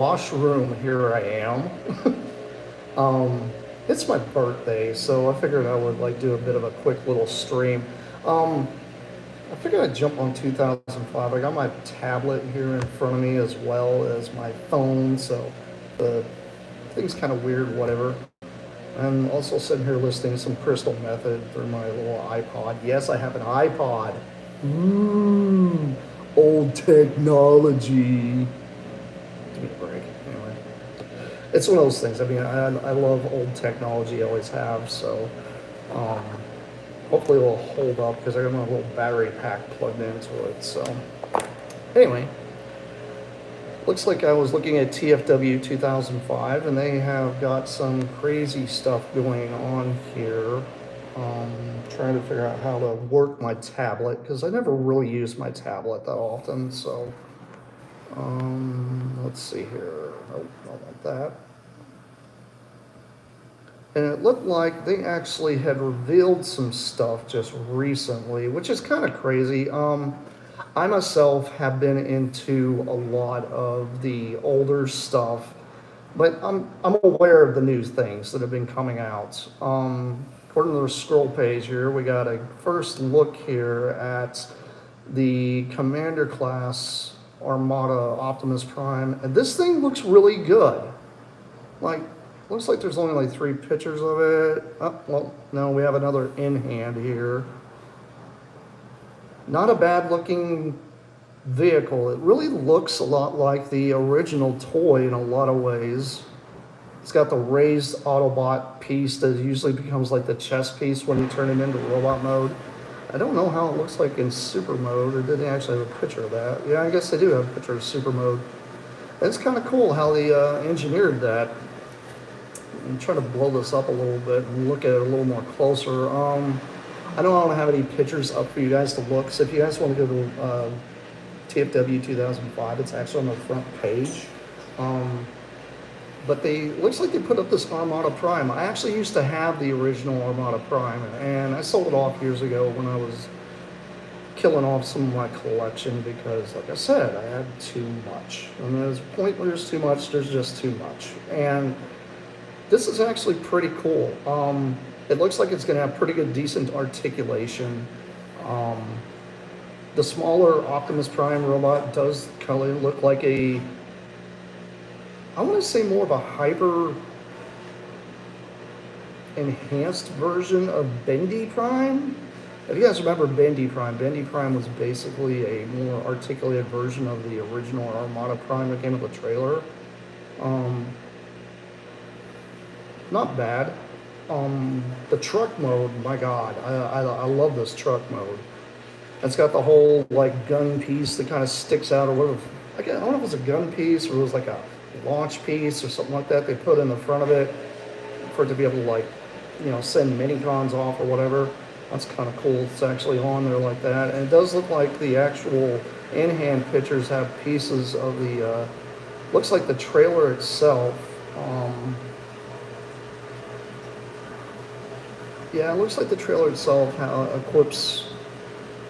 washroom, here I am. um, it's my birthday, so I figured I would like do a bit of a quick little stream. Um, I figured I'd jump on 2005. I got my tablet here in front of me as well as my phone, so the thing's kind of weird, whatever. I'm also sitting here listening to some Crystal Method through my little iPod. Yes, I have an iPod. Ooh, old technology. Give me a break. Anyway, it's one of those things. I mean, I love old technology, I always have. So um, hopefully it will hold up because I got my little battery pack plugged into it. So anyway, looks like I was looking at TFW 2005, and they have got some crazy stuff going on here. Trying to figure out how to work my tablet because I never really use my tablet that often. So let's see here. Oh, I don't want that. And it looked like they actually had revealed some stuff just recently, which is kind of crazy. I myself have been into a lot of the older stuff, but I'm aware of the new things that have been coming out. According to the scroll page here, we got a first look here at the Commander class Armada Optimus Prime, and this thing looks really good. Like, looks like there's only like 3 pictures of it. Oh, well, no, we have another in hand here. Not a bad looking vehicle. It really looks a lot like the original toy in a lot of ways. It's got the raised Autobot piece that usually becomes like the chest piece when you turn it into robot mode. I don't know how it looks like in super mode, or did they actually have a picture of that? Yeah, I guess they do have a picture of super mode. It's kind of cool how they engineered that. I'm trying to blow this up a little bit and look at it a little more closer. I don't have any pictures up for you guys to look, so if you guys want to go to TFW 2005, it's actually on the front page. But looks like they put up this Armada Prime. I actually used to have the original Armada Prime, and I sold it off years ago when I was killing off some of my collection because, like I said, I had too much. And there's a point where there's too much, there's just too much. And this is actually pretty cool. It looks like it's going to have pretty good, decent articulation. The smaller Optimus Prime robot does kind of look like I want to say more of a hyper enhanced version of Bendy Prime. If you guys remember Bendy Prime was basically a more articulated version of the original Armada Prime that came with the trailer. Not bad. The truck mode, my God, I love this truck mode. It's got the whole like gun piece that kind of sticks out, or whatever. Like, I don't know if it was a gun piece or it was like a launch piece or something like that they put in the front of it for it to be able to, like, send minicons off or whatever. That's kind of cool. It's actually on there like that, and it does look like the actual in-hand pictures have pieces of the. Looks like the trailer itself. Yeah, it looks like the trailer itself equips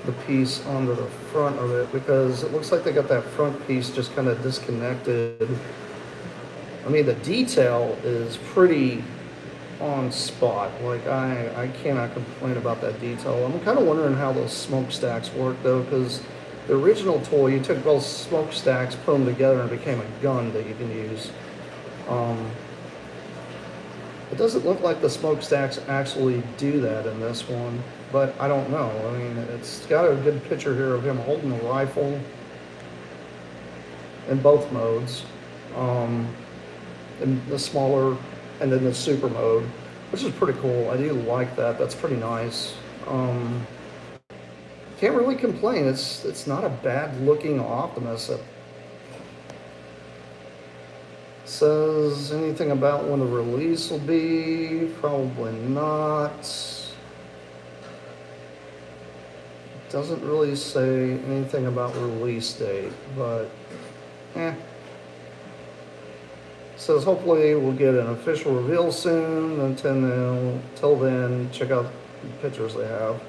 the piece onto the front of it, because it looks like they got that front piece just kind of disconnected. I mean, the detail is pretty on spot. Like, I cannot complain about that detail. I'm kind of wondering how those smokestacks work, though, because the original toy, you took both smokestacks, put them together, and it became a gun that you can use. It doesn't look like the smokestacks actually do that in this one, but I don't know. I mean, it's got a good picture here of him holding a rifle in both modes. In the smaller and then the super mode, which is pretty cool. I do like that. That's pretty nice. Can't really complain. It's not a bad looking Optimus. It says anything about when the release will be? Probably not. Doesn't really say anything about release date, but says hopefully we'll get an official reveal soon. Until then, check out the pictures they have.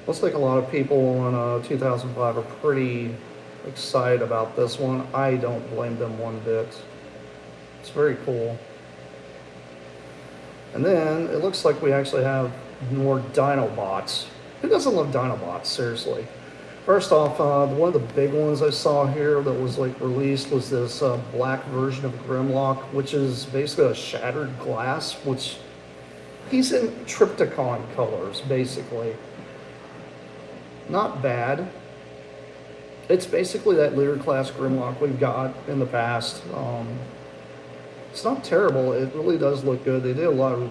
Looks like a lot of people on 2005 are pretty excited about this one. I don't blame them one bit. It's very cool. And then it looks like we actually have more Dinobots. Who doesn't love Dinobots, seriously? First off, one of the big ones I saw here that was like released was this black version of Grimlock, which is basically a shattered glass, which he's in Triptychon colors, basically. Not bad. It's basically that leader class Grimlock we've got in the past. It's not terrible. It really does look good. They did a lot of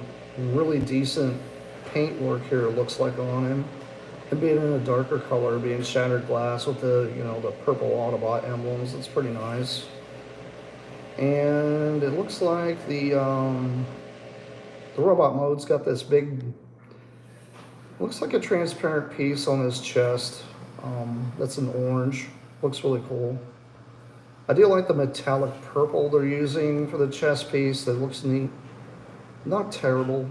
really decent paint work here, it looks like, on him. And being in a darker color, being shattered glass with the, you know, the purple Autobot emblems, it's pretty nice. And it looks like the robot mode's got this big, looks like a transparent piece on his chest. That's an orange. Looks really cool. I do like the metallic purple they're using for the chest piece. That looks neat. Not terrible.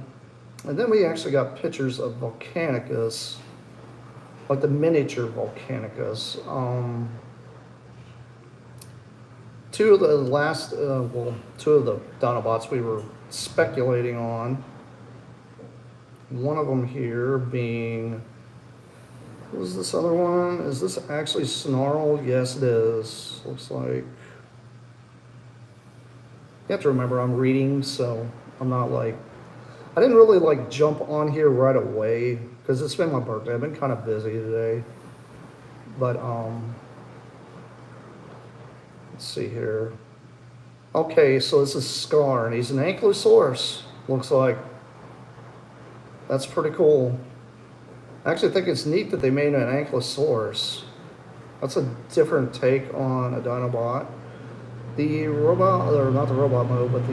And then we actually got pictures of Volcanicus, like the miniature Volcanicus. Two of the Dinobots we were speculating on. One of them here being, what was this other one? Is this actually Snarl? Yes, it is. Looks like. You have to remember I'm reading, so I'm not like, I didn't really like jump on here right away because it's been my birthday. I've been kind of busy today. But let's see here. Okay, so this is Scar, and he's an Ankylosaurus. Looks like. That's pretty cool. I actually think it's neat that they made an Ankylosaurus. That's a different take on a Dinobot. The robot, or not the robot mode, but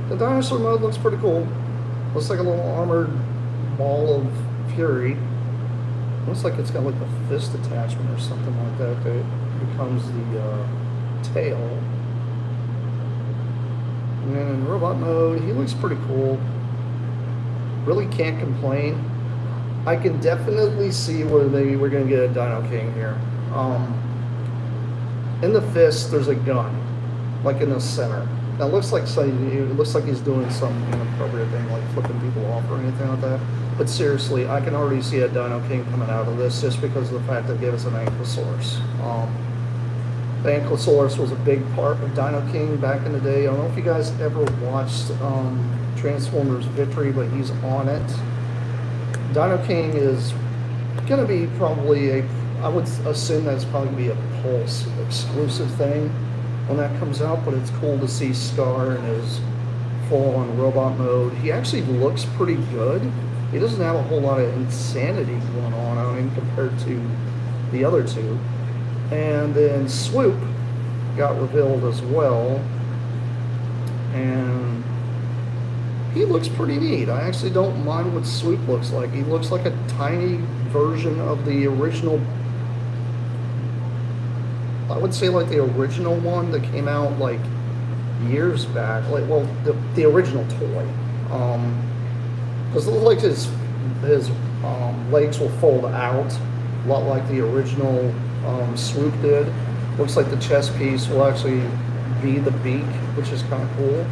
the dinosaur mode looks pretty cool. Looks like a little armored ball of fury. Looks like it's got like a fist attachment or something like that that becomes the tail. And then in robot mode, he looks pretty cool. Really can't complain. I can definitely see where maybe we're gonna get a Dino King here. In the fist, there's a gun, like in the center. Now it looks like he's doing some inappropriate thing, like flipping people off or anything like that. But seriously, I can already see a Dino King coming out of this just because of the fact that it gave us an Ankylosaurus. The Ankylosaurus was a big part of Dino King back in the day. I don't know if you guys ever watched Transformers Victory, but he's on it. Dino King is going to be probably I would assume that's probably going to be a Pulse exclusive thing when that comes out, but it's cool to see Scar in his full-on robot mode. He actually looks pretty good. He doesn't have a whole lot of insanity going on him compared to the other two. And then Swoop got revealed as well, and he looks pretty neat. I actually don't mind what Swoop looks like. He looks like a tiny version of the original, I would say like the original one that came out like years back. Like, well, the original toy. Because it looks like his legs will fold out, a lot like the original Swoop did. Looks like the chest piece will actually be the beak, which is kind of cool.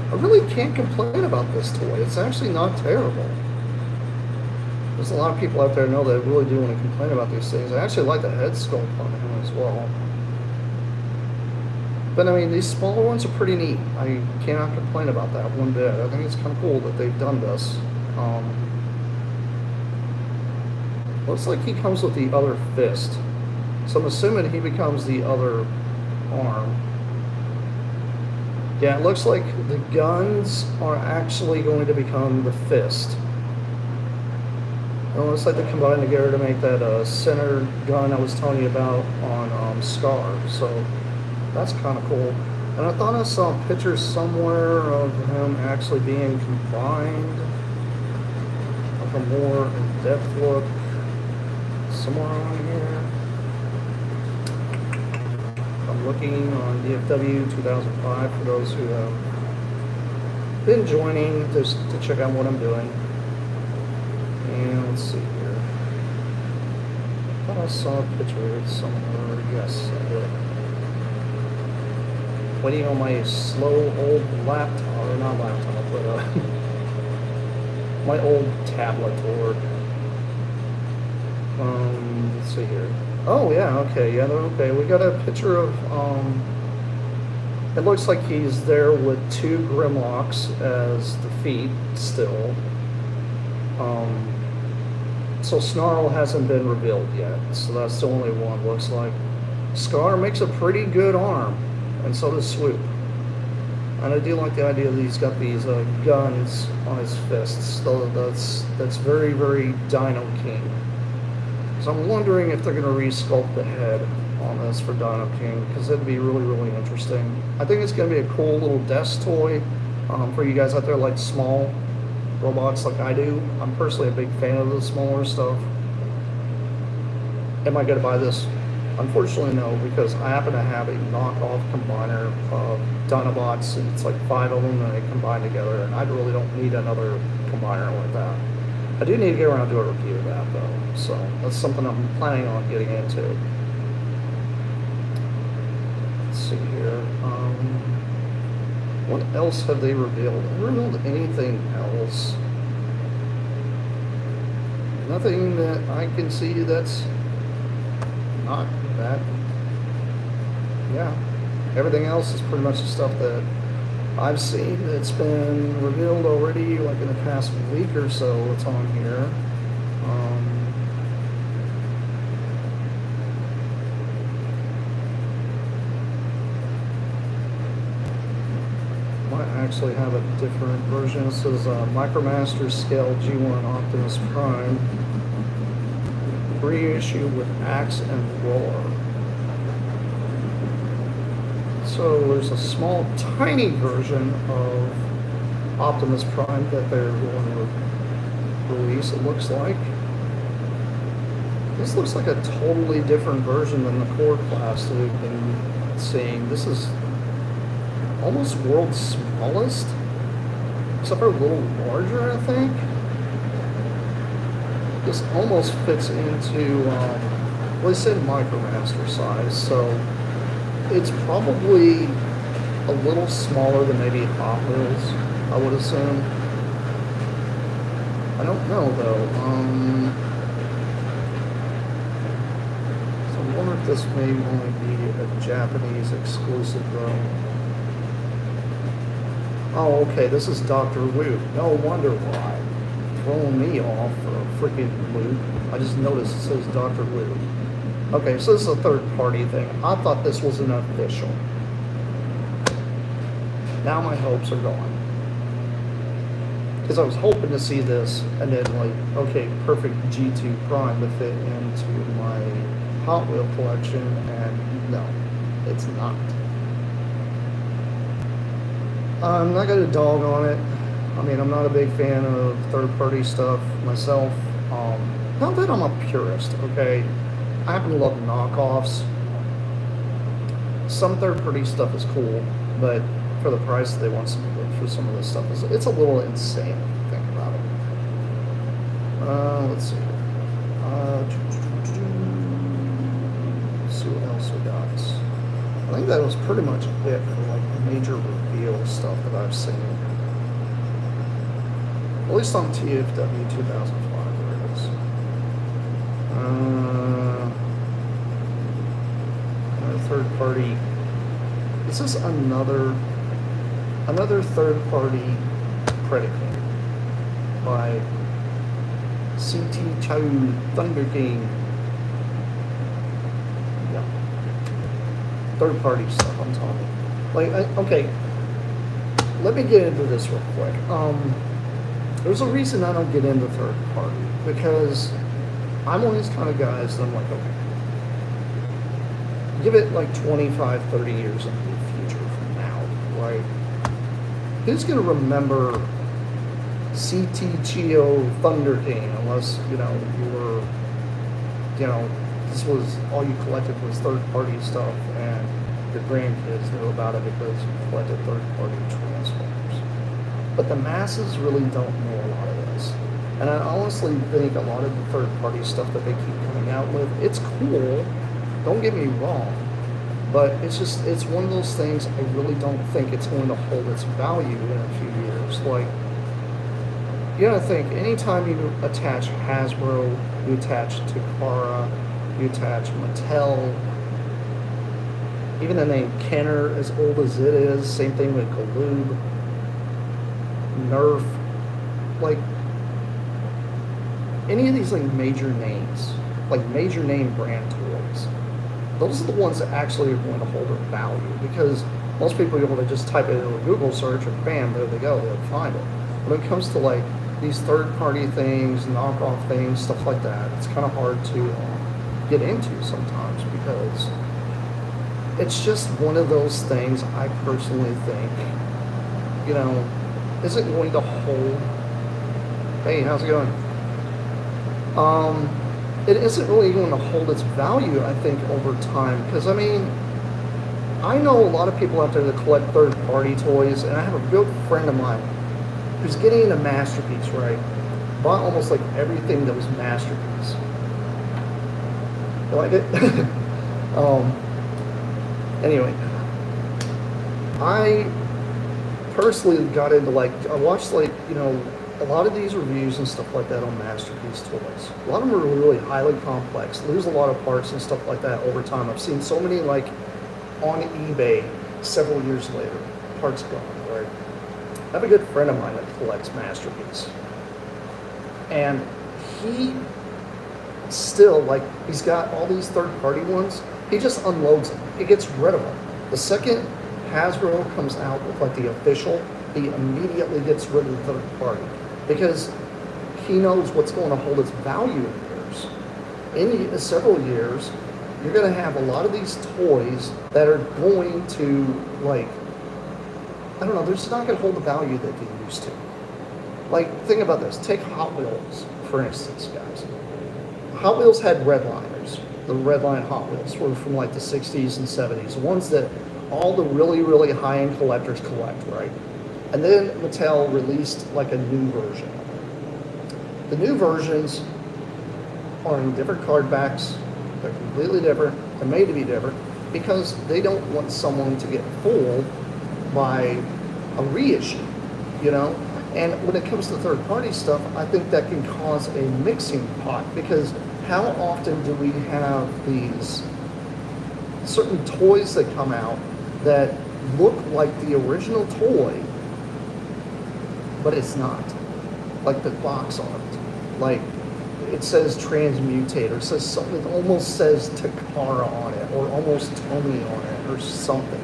I really can't complain about this toy. It's actually not terrible. There's a lot of people out there I know that really do want to complain about these things. I actually like the head sculpt on him as well. But I mean, these smaller ones are pretty neat. I cannot complain about that one bit. I think it's kind of cool that they've done this. Looks like he comes with the other fist. So I'm assuming he becomes the other arm. Yeah, it looks like the guns are actually going to become the fist. It looks like they combined together to make that center gun I was telling you about on Scar. So that's kind of cool. And I thought I saw pictures somewhere of him actually being combined, like a more in-depth look somewhere on here. I'm looking on DFW 2005 for those who have been joining just to check out what I'm doing. And let's see here. thought I saw a picture of it somewhere. Yes, I did. Waiting on my slow old laptop, or not laptop, but my old tablet to work. Let's see here. Oh yeah, okay, yeah, they're okay. We got a picture of it looks like he's there with two Grimlocks as the feet still. So Snarl hasn't been revealed yet, so that's the only one. Looks like Scar makes a pretty good arm, and so does Swoop. And I do like the idea that he's got these guns on his fists. So that's very, very Dino King. So I'm wondering if they're going to re-sculpt the head on this for Dino King, because it'd be really, really interesting. I think it's going to be a cool little desk toy for you guys out there like small robots like I do. I'm personally a big fan of the smaller stuff. Am I going to buy this? Unfortunately, no, because I happen to have a knockoff combiner of Dinobots, and it's like 5 of them, and they combine together, and I really don't need another combiner like that. I do need to get around to a review of that, though, so that's something I'm planning on getting into. Let's see here. What else have they revealed? Have they revealed anything else? Nothing that I can see that's not that. Yeah, everything else is pretty much the stuff that I've seen that's been revealed already, like in the past week or so. It's on here. Might actually have a different version. This is Micromaster Scale G1 Optimus Prime. Reissue with Axe and Roar. So there's a small, tiny version of Optimus Prime that they're going to release, it looks like. This looks like a totally different version than the core class that we've been seeing. This is almost world's smallest, except for a little larger, I think. This almost fits into, well, they said Micromaster size, so it's probably a little smaller than maybe Hot Wheels, I would assume. I don't know, though. So I wonder if this may only be a Japanese exclusive, though. Oh, okay, this is Dr. Wu. No wonder why. Throwing me off for a freaking loop. I just noticed it says Dr. Wu. Okay, so this is a third-party thing. I thought this was an official. Now my hopes are gone. Because I was hoping to see this, and then like, okay, perfect G2 Prime to fit into my Hot Wheel collection, and no, it's not. I'm not going to dog on it. I mean, I'm not a big fan of third-party stuff myself. Not that I'm a purist, okay? I happen to love knockoffs. Some third-party stuff is cool, but for the price they want for some of this stuff, it's a little insane if you think about it. Let's see. Let's see what else we got. I think that was pretty much it for like the major reveal stuff that I've seen. At least on TFW 2005, there it is. Another third party. Is this another third party Predicate by CT Chow Thunder King? Yeah. Third party stuff, I'm talking. Like, okay, let me get into this real quick. There's a reason I don't get into third party, because I'm one of these kind of guys that I'm like, okay, give it like 25, 30 years into the future from now, right? Who's going to remember CT Chio Thunder King unless, you know, this was all you collected was third party stuff and your grandkids knew about it because you collected third party Transformers. But the masses really don't know a lot of this. And I honestly think a lot of the third-party stuff that they keep coming out with, it's cool. Don't get me wrong, but it's one of those things I really don't think it's going to hold its value in a few years. Like, you gotta think, anytime you attach Hasbro, you attach Takara, you attach Mattel, even the name Kenner, as old as it is, same thing with Galoob, Nerf, like any of these like major names, like major name brand toys, those are the ones that actually are going to hold their value, because most people are able to just type it into a Google search and bam, there they go, they'll find it. When it comes to like these third-party things, knockoff things, stuff like that, it's kind of hard to get into sometimes, because it's just one of those things I personally think, you know, isn't going to hold. Hey, how's it going? It isn't really going to hold its value, I think, over time. Because, I mean, I know a lot of people out there that collect third-party toys, and I have a good friend of mine who's getting into Masterpiece, right? Bought almost like everything that was Masterpiece. You like it? Anyway, I personally got into like, I watched like, you know, a lot of these reviews and stuff like that on Masterpiece toys. A lot of them are really highly complex, lose a lot of parts and stuff like that over time. I've seen so many like on eBay several years later, parts gone, right? I have a good friend of mine that collects Masterpiece. And he still, like, he's got all these third-party ones. He just unloads them. He gets rid of them. The second Hasbro comes out with like the official, he immediately gets rid of the third party, because he knows what's going to hold its value in years. In several years, you're going to have a lot of these toys that are going to, like, I don't know, they're just not going to hold the value that they used to. Like, think about this. Take Hot Wheels, for instance, guys. Hot Wheels had redliners. The redline Hot Wheels were from like the 60s and 70s, the ones that all the really, really high-end collectors collect, right? And then Mattel released like a new version. The new versions are in different card backs. They're completely different. They're made to be different because they don't want someone to get fooled by a reissue, you know? And when it comes to third-party stuff, I think that can cause a mixing pot, because how often do we have these certain toys that come out that look like the original toy, but it's not? Like the box art, like it says Transmutate, or it says something, it almost says Takara on it, or almost Tony on it, or something.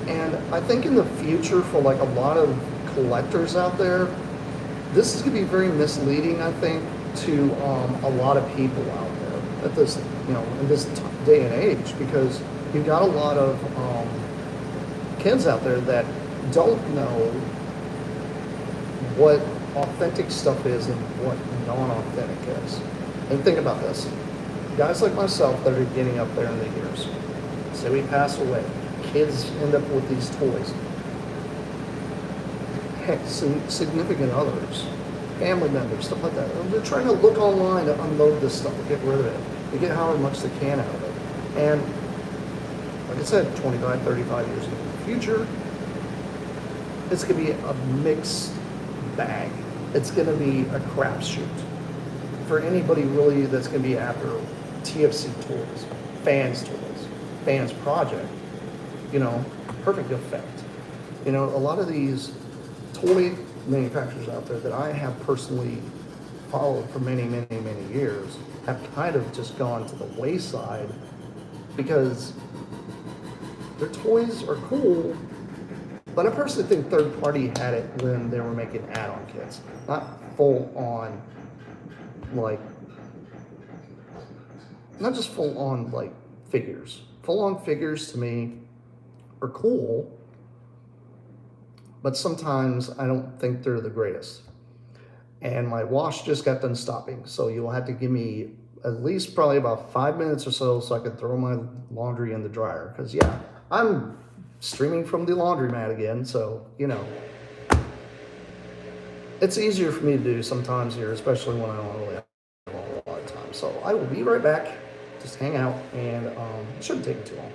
And I think in the future, for like a lot of collectors out there, this is going to be very misleading, I think, to a lot of people out there at this, you know, in this day and age, because you've got a lot of kids out there that don't know what authentic stuff is and what non-authentic is. And think about this. Guys like myself that are getting up there in the years, say we pass away, kids end up with these toys. Heck, significant others, family members, stuff like that. And they're trying to look online to unload this stuff, to get rid of it, to get however much they can out of it. And like I said, 25, 35 years in the future, it's going to be a mixed bag. It's going to be a crapshoot for anybody really that's going to be after TFC toys, fans project, you know, Perfect Effect. You know, a lot of these toy manufacturers out there that I have personally followed for many, many, many years have kind of just gone to the wayside, because their toys are cool, but I personally think third party had it when they were making add-on kits, not full on, like, not just full on like figures. Full on figures to me are cool, but sometimes I don't think they're the greatest. And my wash just got done stopping, so you'll have to give me at least probably about 5 minutes or so I can throw my laundry in the dryer. Because yeah, I'm streaming from the laundromat again, so you know. it's easier for me to do sometimes here, especially when I don't really have a lot of time. So I will be right back. Just hang out, and it shouldn't take me too long.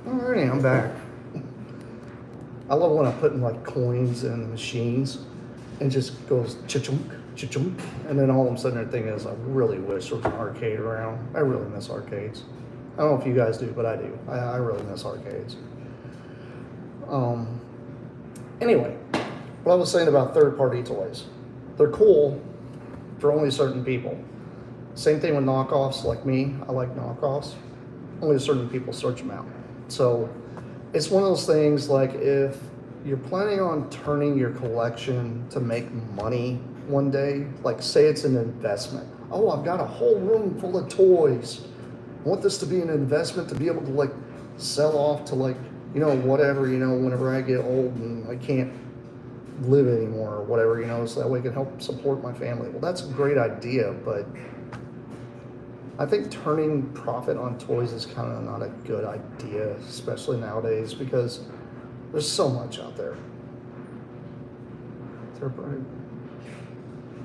Alrighty, I'm back. I love when I put in like coins in the machines and just goes cha-chunk, cha-chunk, and then all of a sudden the thing is, I really wish there was an arcade around. I really miss arcades. I don't know if you guys do, but I do. I really miss arcades. Anyway, what I was saying about third-party toys. They're cool for only certain people. Same thing with knockoffs, like me. I like knockoffs. Only certain people search them out. So it's one of those things, like if you're planning on turning your collection to make money one day, like say it's an investment. Oh, I've got a whole room full of toys. I want this to be an investment to be able to like sell off to like, you know, whatever, you know, whenever I get old and I can't live anymore or whatever, you know, so that way I can help support my family. Well, that's a great idea, but I think turning profit on toys is kind of not a good idea, especially nowadays, because there's so much out there.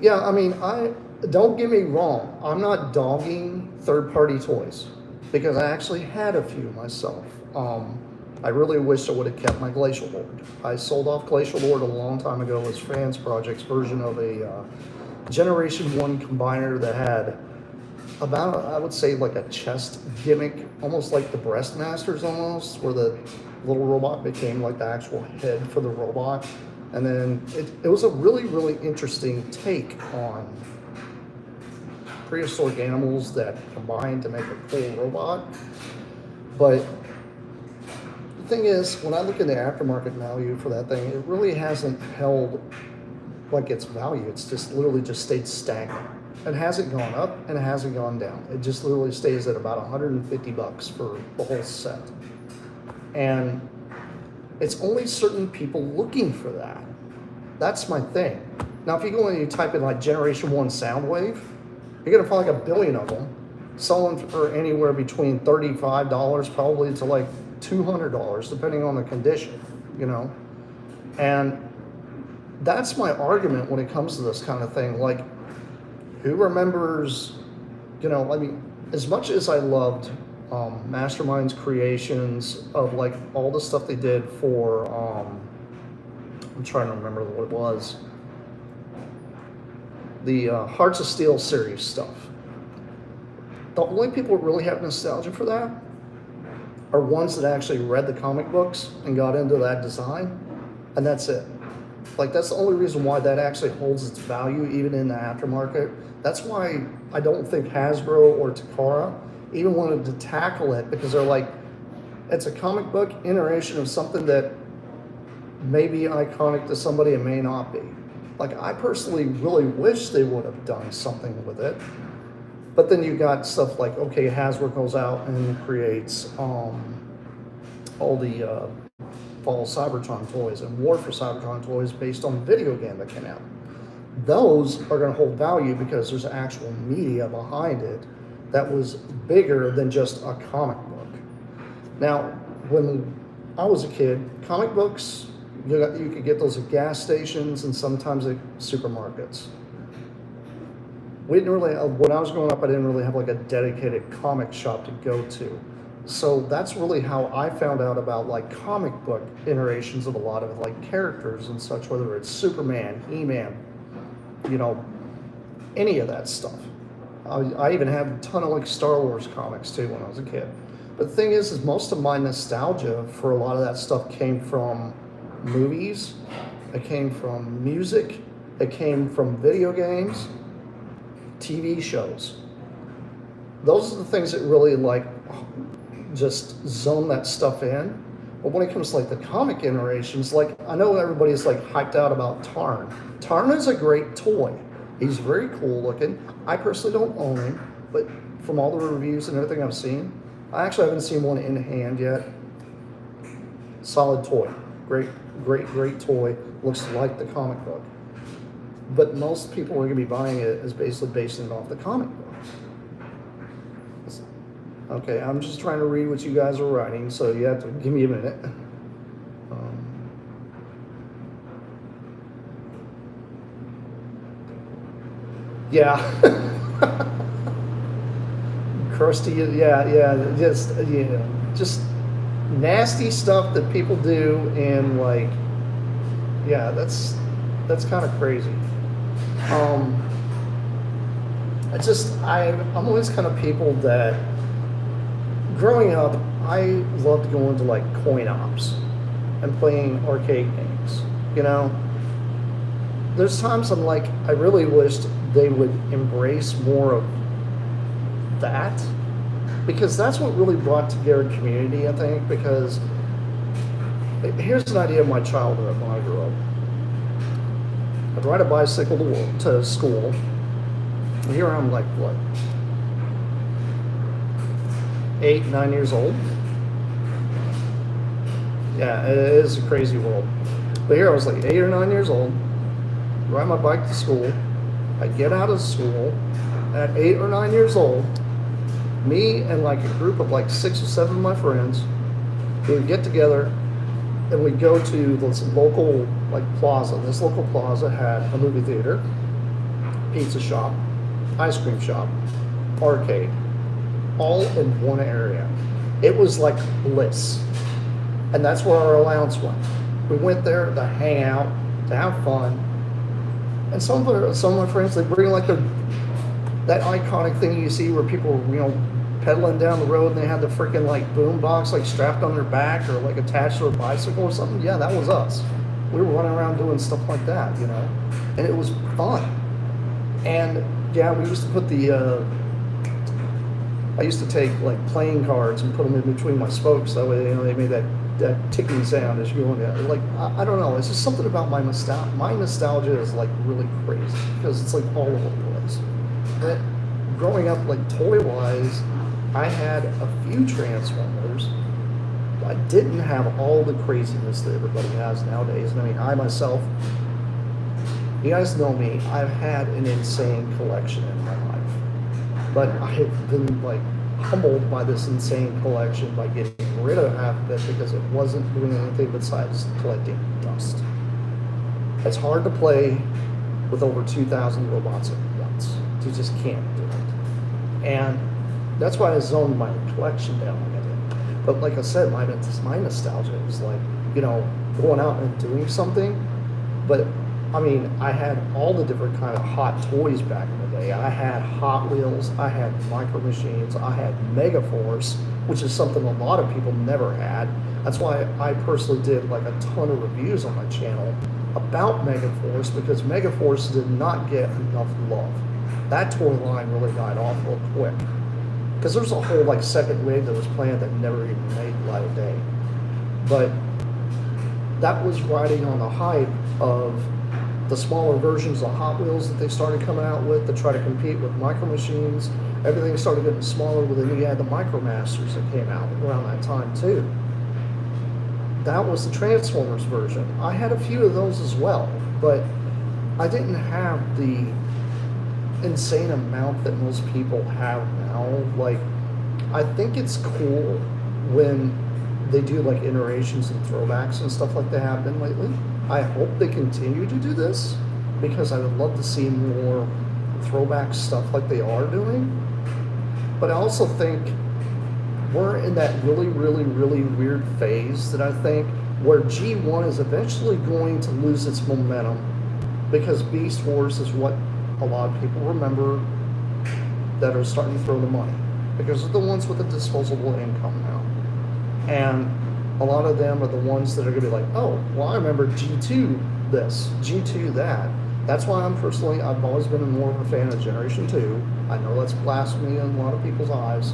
Yeah, I mean, I don't get me wrong. I'm not dogging third-party toys because I actually had a few myself. I really wish I would have kept my Glacial Lord. I sold off Glacial Lord a long time ago as Fans Project's version of a Generation 1 combiner that had about, I would say, like a chest gimmick, almost like the Breastmasters almost, where the little robot became like the actual head for the robot. And then it was a really, really interesting take on prehistoric animals that combined to make a cool robot. But the thing is, when I look at the aftermarket value for that thing, it really hasn't held like its value. It's just literally just stayed stagnant. It hasn't gone up and it hasn't gone down. It just literally stays at about $150 for the whole set. And it's only certain people looking for that. That's my thing. Now, if you go and you type in like Generation 1 Soundwave, you're gonna find like a billion of them selling for anywhere between $35 probably to like $200, depending on the condition, you know? And that's my argument when it comes to this kind of thing. Like, who remembers, you know, I mean, as much as I loved Mastermind's creations of like all the stuff they did for, I'm trying to remember what it was, the Hearts of Steel series stuff. The only people who really have nostalgia for that are ones that actually read the comic books and got into that design, and that's it. Like, that's the only reason why that actually holds its value even in the aftermarket. That's why I don't think Hasbro or Takara even wanted to tackle it, because they're like, it's a comic book iteration of something that may be iconic to somebody and may not be. Like, I personally really wish they would have done something with it. But then you got stuff like, okay, Hasbro goes out and creates all the Fall Cybertron toys and War for Cybertron toys based on the video game that came out. Those are going to hold value because there's actual media behind it that was bigger than just a comic book. Now, when I was a kid, comic books, you could get those at gas stations and sometimes at supermarkets. We didn't really, when I was growing up, I didn't really have like a dedicated comic shop to go to. So that's really how I found out about like comic book iterations of a lot of like characters and such, whether it's Superman, He-Man, you know, any of that stuff. I even had a ton of like Star Wars comics too when I was a kid. But the thing is most of my nostalgia for a lot of that stuff came from movies, it came from music, it came from video games, TV shows. Those are the things that really like just zone that stuff in. But when it comes to like the comic iterations, like I know everybody's like hyped out about Tarn. Tarn is a great toy. He's very cool looking. I personally don't own him, but from all the reviews and everything I've seen, I actually haven't seen one in hand yet. Solid toy. Great toy. Looks like the comic book. But most people are going to be buying it as basically basing it off the comic book. Okay, I'm just trying to read what you guys are writing, so you have to give me a minute. Yeah. Crusty, yeah, just nasty stuff that people do, and like, yeah, that's kind of crazy. I'm always kind of people that, growing up, I loved going to like coin ops and playing arcade games, you know? There's times I'm like, I really wished they would embrace more of that, because that's what really brought together community, I think, because here's an idea of my childhood when I grew up. I'd ride a bicycle to school. Here I'm like, what, 8, 9 years old? Yeah, it is a crazy world. But here I was like 8 or 9 years old, ride my bike to school. I'd get out of school at 8 or 9 years old. Me and like a group of like 6 or 7 of my friends, we would get together and we'd go to this local like plaza. This local plaza had a movie theater, pizza shop, ice cream shop, arcade, all in one area. It was like bliss. And that's where our allowance went. We went there to hang out, to have fun. And some of my friends, they bring like that iconic thing you see where people, you know, pedaling down the road and they had the freaking like boom box like strapped on their back or like attached to a bicycle or something. Yeah, that was us. We were running around doing stuff like that, you know, and it was fun. And yeah, we used to put the I used to take like playing cards and put them in between my spokes. That way, they made that ticking sound as you're going down. Like I don't know. It's just something about my nostalgia. My nostalgia is like really crazy because it's like all over the place. But growing up, like toy wise, I had a few Transformers. I didn't have all the craziness that everybody has nowadays. And I mean, I myself, you guys know me, I've had an insane collection in my life. But I have been like humbled by this insane collection by getting rid of half of it because it wasn't doing anything besides collecting dust. It's hard to play with over 2,000 robots at once. You just can't do it. And that's why I zoned my collection down like I did. But like I said, my nostalgia is like, going out and doing something. But I mean, I had all the different kind of hot toys back in the day. I had Hot Wheels, I had Micro Machines, I had Megaforce, which is something a lot of people never had. That's why I personally did like a ton of reviews on my channel about Megaforce, because Megaforce did not get enough love. That toy line really died off real quick. Because there's a whole like second wave that was planned that never even made light of day. But that was riding on the hype of the smaller versions of Hot Wheels that they started coming out with to try to compete with Micro Machines. Everything started getting smaller, but then you had the Micromasters that came out around that time too. That was the Transformers version. I had a few of those as well, but I didn't have the insane amount that most people have now. Like, I think it's cool when they do like iterations and throwbacks and stuff like they have been lately. I hope they continue to do this because I would love to see more throwback stuff like they are doing. But I also think we're in that really, really, really weird phase that I think where G1 is eventually going to lose its momentum because Beast Wars is what a lot of people remember that are starting to throw the money because they're the ones with the disposable income now. And a lot of them are the ones that are going to be like, oh, well, I remember G2 this, G2 that. That's why I've always been more of a fan of Generation 2. I know that's blasphemy in a lot of people's eyes,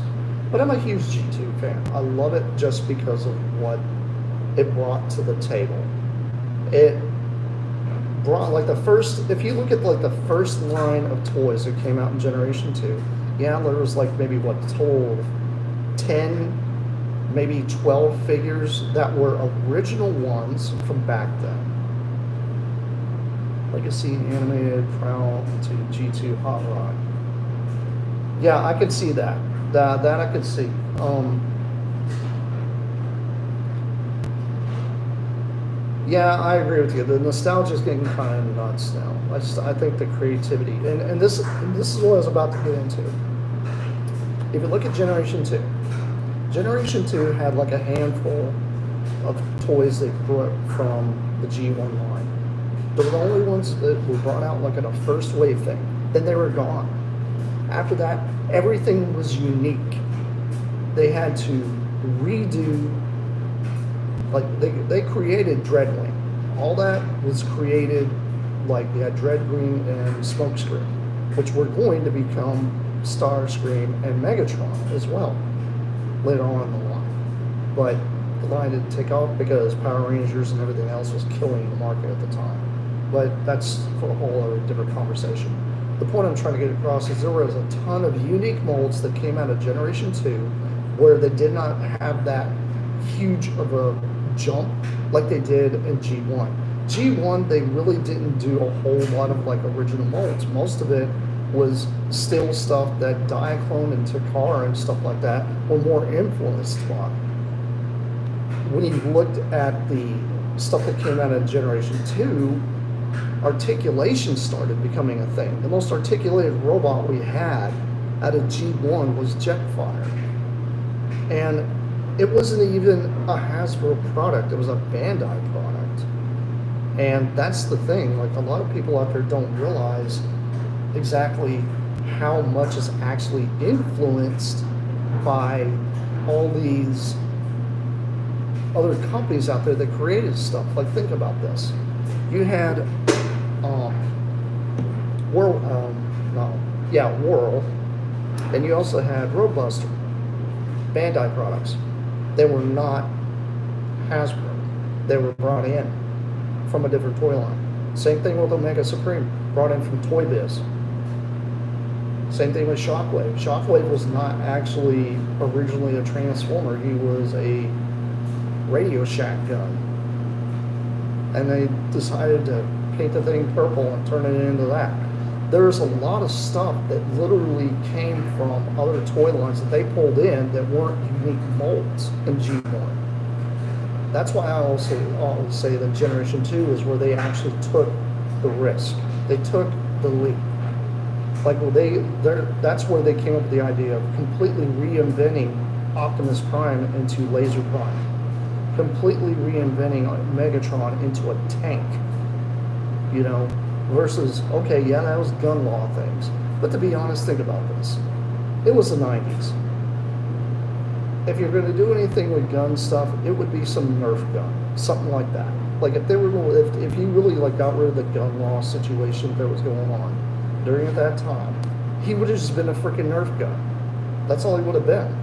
but I'm a huge G2 fan. I love it just because of what it brought to the table. It brought, like, if you look at, like, the first line of toys that came out in Generation 2, yeah, there was, like, maybe, total 10, maybe 12 figures that were original ones from back then. Legacy Animated, Prowl, to G2 Hot Rod. Yeah, I could see that. That I could see. Yeah, I agree with you. The nostalgia is getting kind of nuts now. I think the creativity, and this is what I was about to get into. If you look at Generation 2, Generation 2 had like a handful of toys they brought from the G1 line. They were the only ones that were brought out like in a first wave thing. Then they were gone. After that, everything was unique. They had to redo, like they created Dreadwing. All that was created, like you had Dreadwing and Smokescreen, which were going to become Starscream and Megatron as well later on in the line. But the line didn't take off because Power Rangers and everything else was killing the market at the time. But that's for a whole other different conversation. The point I'm trying to get across is there was a ton of unique molds that came out of Generation 2 where they did not have that huge of a jump like they did in G1. G1, they really didn't do a whole lot of like original molds. Most of it was still stuff that Diaclone and Takara and stuff like that were more influenced by. When you looked at the stuff that came out of Generation 2, articulation started becoming a thing. The most articulated robot we had out of G1 was Jetfire. And it wasn't even a Hasbro product, it was a Bandai product. And that's the thing, like a lot of people out there don't realize exactly how much is actually influenced by all these other companies out there that created stuff. Like, think about this. You had Whirl, and you also had Roadbuster. Bandai products. They were not Hasbro. They were brought in from a different toy line. Same thing with Omega Supreme, brought in from Toy Biz. Same thing with Shockwave. Shockwave was not actually originally a Transformer. He was a Radio Shack gun. And they decided to paint the thing purple and turn it into that. There's a lot of stuff that literally came from other toy lines that they pulled in that weren't unique molds in G1. That's why I also always say that Generation 2 is where they actually took the risk. They took the leap. Like that's where they came up with the idea of completely reinventing Optimus Prime into Laser Prime, completely reinventing Megatron into a tank, you know, versus, okay, yeah, that was gun law things. But to be honest, think about this. It was the 90s. If you're going to do anything with gun stuff, it would be some Nerf gun, something like that. Like if you really like got rid of the gun law situation that was going on during that time, he would have just been a freaking Nerf gun. That's all he would have been.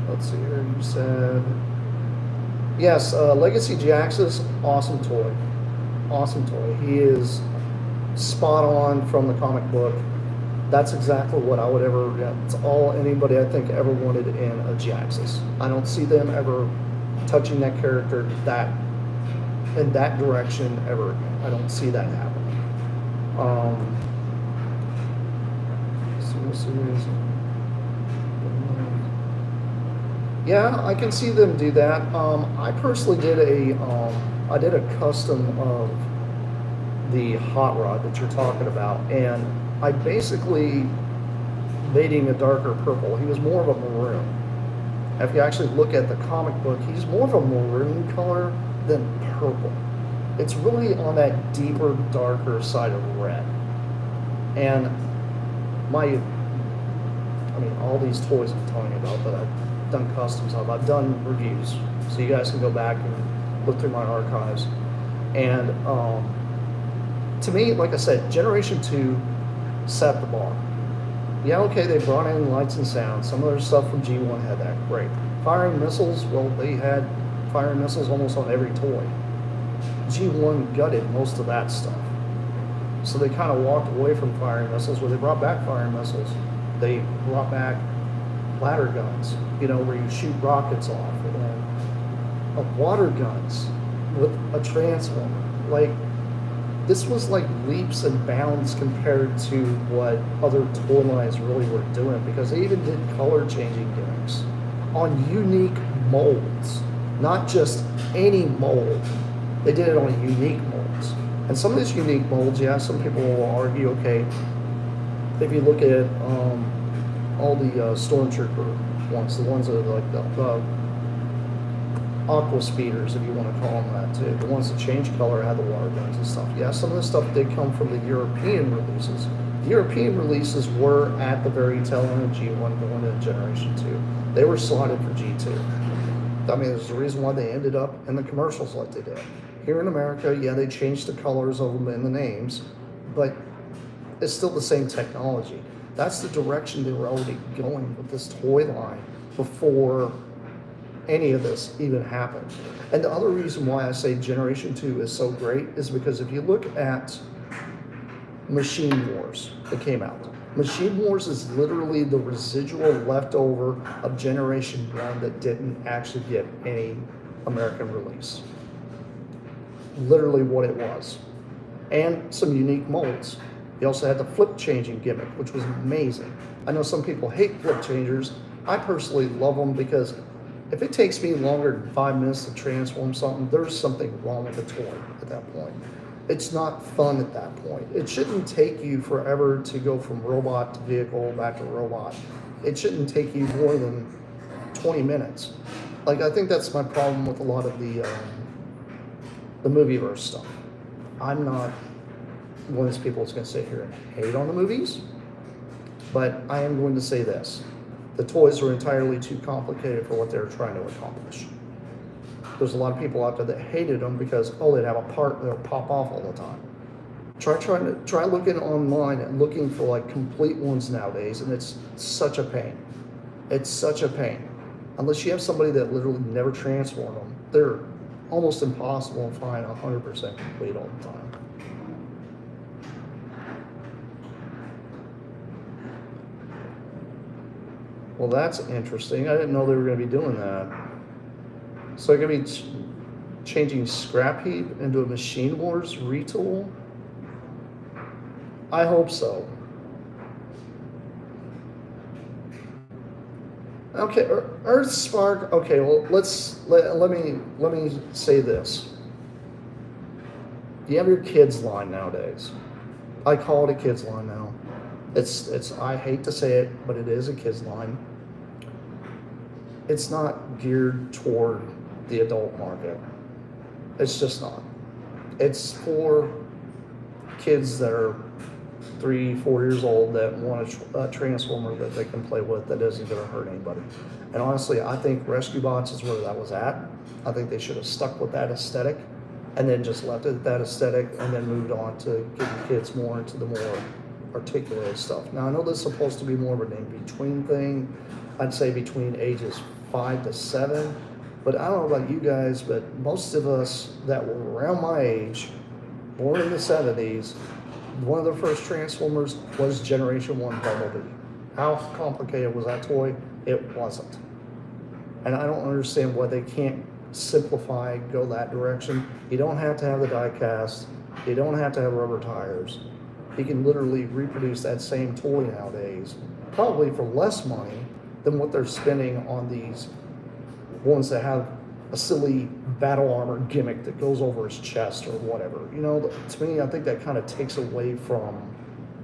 Let's see here. You said yes. Legacy Jaxus, awesome toy. Awesome toy. He is spot on from the comic book. That's exactly what I would ever. It's all anybody I think ever wanted in a Jaxus. I don't see them ever touching that character in that direction ever again. I don't see that happening. Yeah, I can see them do that. I personally did I did a custom of the hot rod that you're talking about, and I basically made him a darker purple. He was more of a maroon. If you actually look at the comic book, he's more of a maroon color than purple. It's really on that deeper, darker side of red. And all these toys I'm telling you about that I've done customs of, I've done reviews, so you guys can go back and look through my archives. And to me, like I said, Generation 2 set the bar. Yeah, okay, they brought in lights and sound. Some of their stuff from G1 had that. Great. Firing missiles, well, they had firing missiles almost on every toy. G1 gutted most of that stuff. So they kind of walked away from firing missiles. Where they brought back firing missiles, they brought back ladder guns, where you shoot rockets off, and water guns with a transformer. Like, this was like leaps and bounds compared to what other toy lines really were doing, because they even did color changing gimmicks on unique molds, not just any mold. They did it on unique molds. And some of these unique molds, yeah, some people will argue, okay, if you look at all the Stormtrooper ones, the ones that are like the aqua speeders, if you want to call them that too, the ones that change color had the water guns and stuff. Yeah, some of this stuff did come from the European releases. The European releases were at the very tail end of G1 going into Generation 2. They were slotted for G2. I mean, there's a reason why they ended up in the commercials like they did. Here in America, yeah, they changed the colors of them and the names, but it's still the same technology. That's the direction they were already going with this toy line before any of this even happened. And the other reason why I say Generation 2 is so great is because if you look at Machine Wars that came out, Machine Wars is literally the residual leftover of Generation 1 that didn't actually get any American release. Literally what it was. And some unique molds. They also had the flip changing gimmick, which was amazing. I know some people hate flip changers. I personally love them because if it takes me longer than 5 minutes to transform something, there's something wrong with the toy at that point. It's not fun at that point. It shouldn't take you forever to go from robot to vehicle back to robot. It shouldn't take you more than 20 minutes. Like, I think that's my problem with a lot of the movieverse stuff. I'm not one of those people that's going to sit here and hate on the movies, but I am going to say this. The toys are entirely too complicated for what they're trying to accomplish. There's a lot of people out there that hated them because, they'd have a part that would pop off all the time. Try looking online and looking for like complete ones nowadays, and it's such a pain. It's such a pain. Unless you have somebody that literally never transformed them, they're almost impossible to find 100% complete all the time. Well, that's interesting. I didn't know they were going to be doing that. So they're going to be changing Scrap Heap into a Machine Wars retool? I hope so. Okay, Earth Spark. Okay, well, let me say this. You have your kids line nowadays. I call it a kids line now. It's I hate to say it, but it is a kids line. It's not geared toward the adult market. It's just not. It's for kids that are 3-4 years old that want a transformer that they can play with that isn't going to hurt anybody. And honestly, I think Rescue Bots is where that was at. I think they should have stuck with that aesthetic and then just left it at that aesthetic and then moved on to getting kids more into the more articulated stuff. Now, I know this is supposed to be more of an in-between thing. I'd say between ages 5 to 7. But I don't know about you guys, but most of us that were around my age, born in the 70s, one of the first Transformers was Generation 1 Bumblebee. How complicated was that toy? It wasn't. And I don't understand why they can't simplify, go that direction. You don't have to have the die cast. You don't have to have rubber tires. You can literally reproduce that same toy nowadays, probably for less money than what they're spending on these ones that have a silly battle armor gimmick that goes over his chest or whatever. You know, to me, I think that kind of takes away from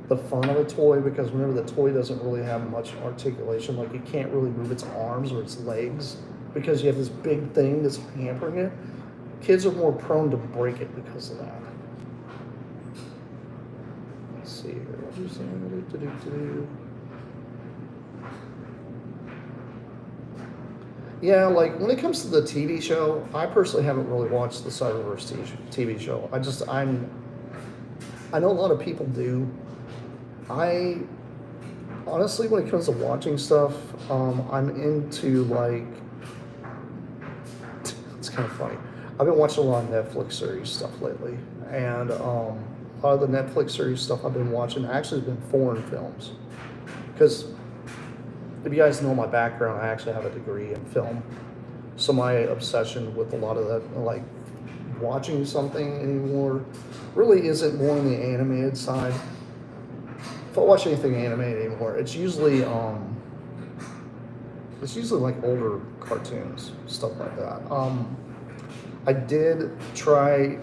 the fun of a toy, because whenever the toy doesn't really have much articulation, like it can't really move its arms or its legs because you have this big thing that's hampering it, kids are more prone to break it because of that. Let's see here. What are you saying? Yeah, like when it comes to the TV show, I personally haven't really watched the Cyberverse TV show. I know a lot of people do. I honestly, when it comes to watching stuff, I'm into like, it's kind of funny. I've been watching a lot of Netflix series stuff lately, and a lot of the Netflix series stuff I've been watching actually has been foreign films, because if you guys know my background, I actually have a degree in film. So my obsession with a lot of that, like watching something anymore, really isn't more on the animated side. If I watch anything animated anymore, it's usually like older cartoons, stuff like that. I did try,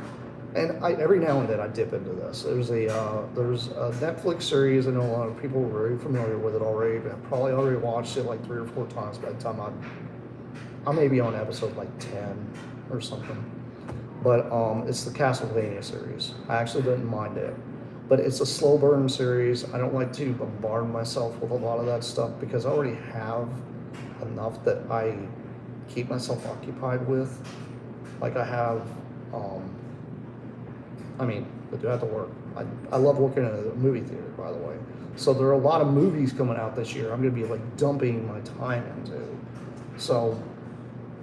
and every now and then I dip into this. There's a Netflix series. I know a lot of people are very familiar with it already, but I've probably already watched it like 3 or 4 times by the time I may be on episode like 10 or something. But it's the Castlevania series. I actually didn't mind it, but it's a slow burn series. I don't like to bombard myself with a lot of that stuff because I already have enough that I keep myself occupied with. Like I have. I mean, I do have to work. I love working in a movie theater, by the way. So there are a lot of movies coming out this year I'm going to be like dumping my time into. So,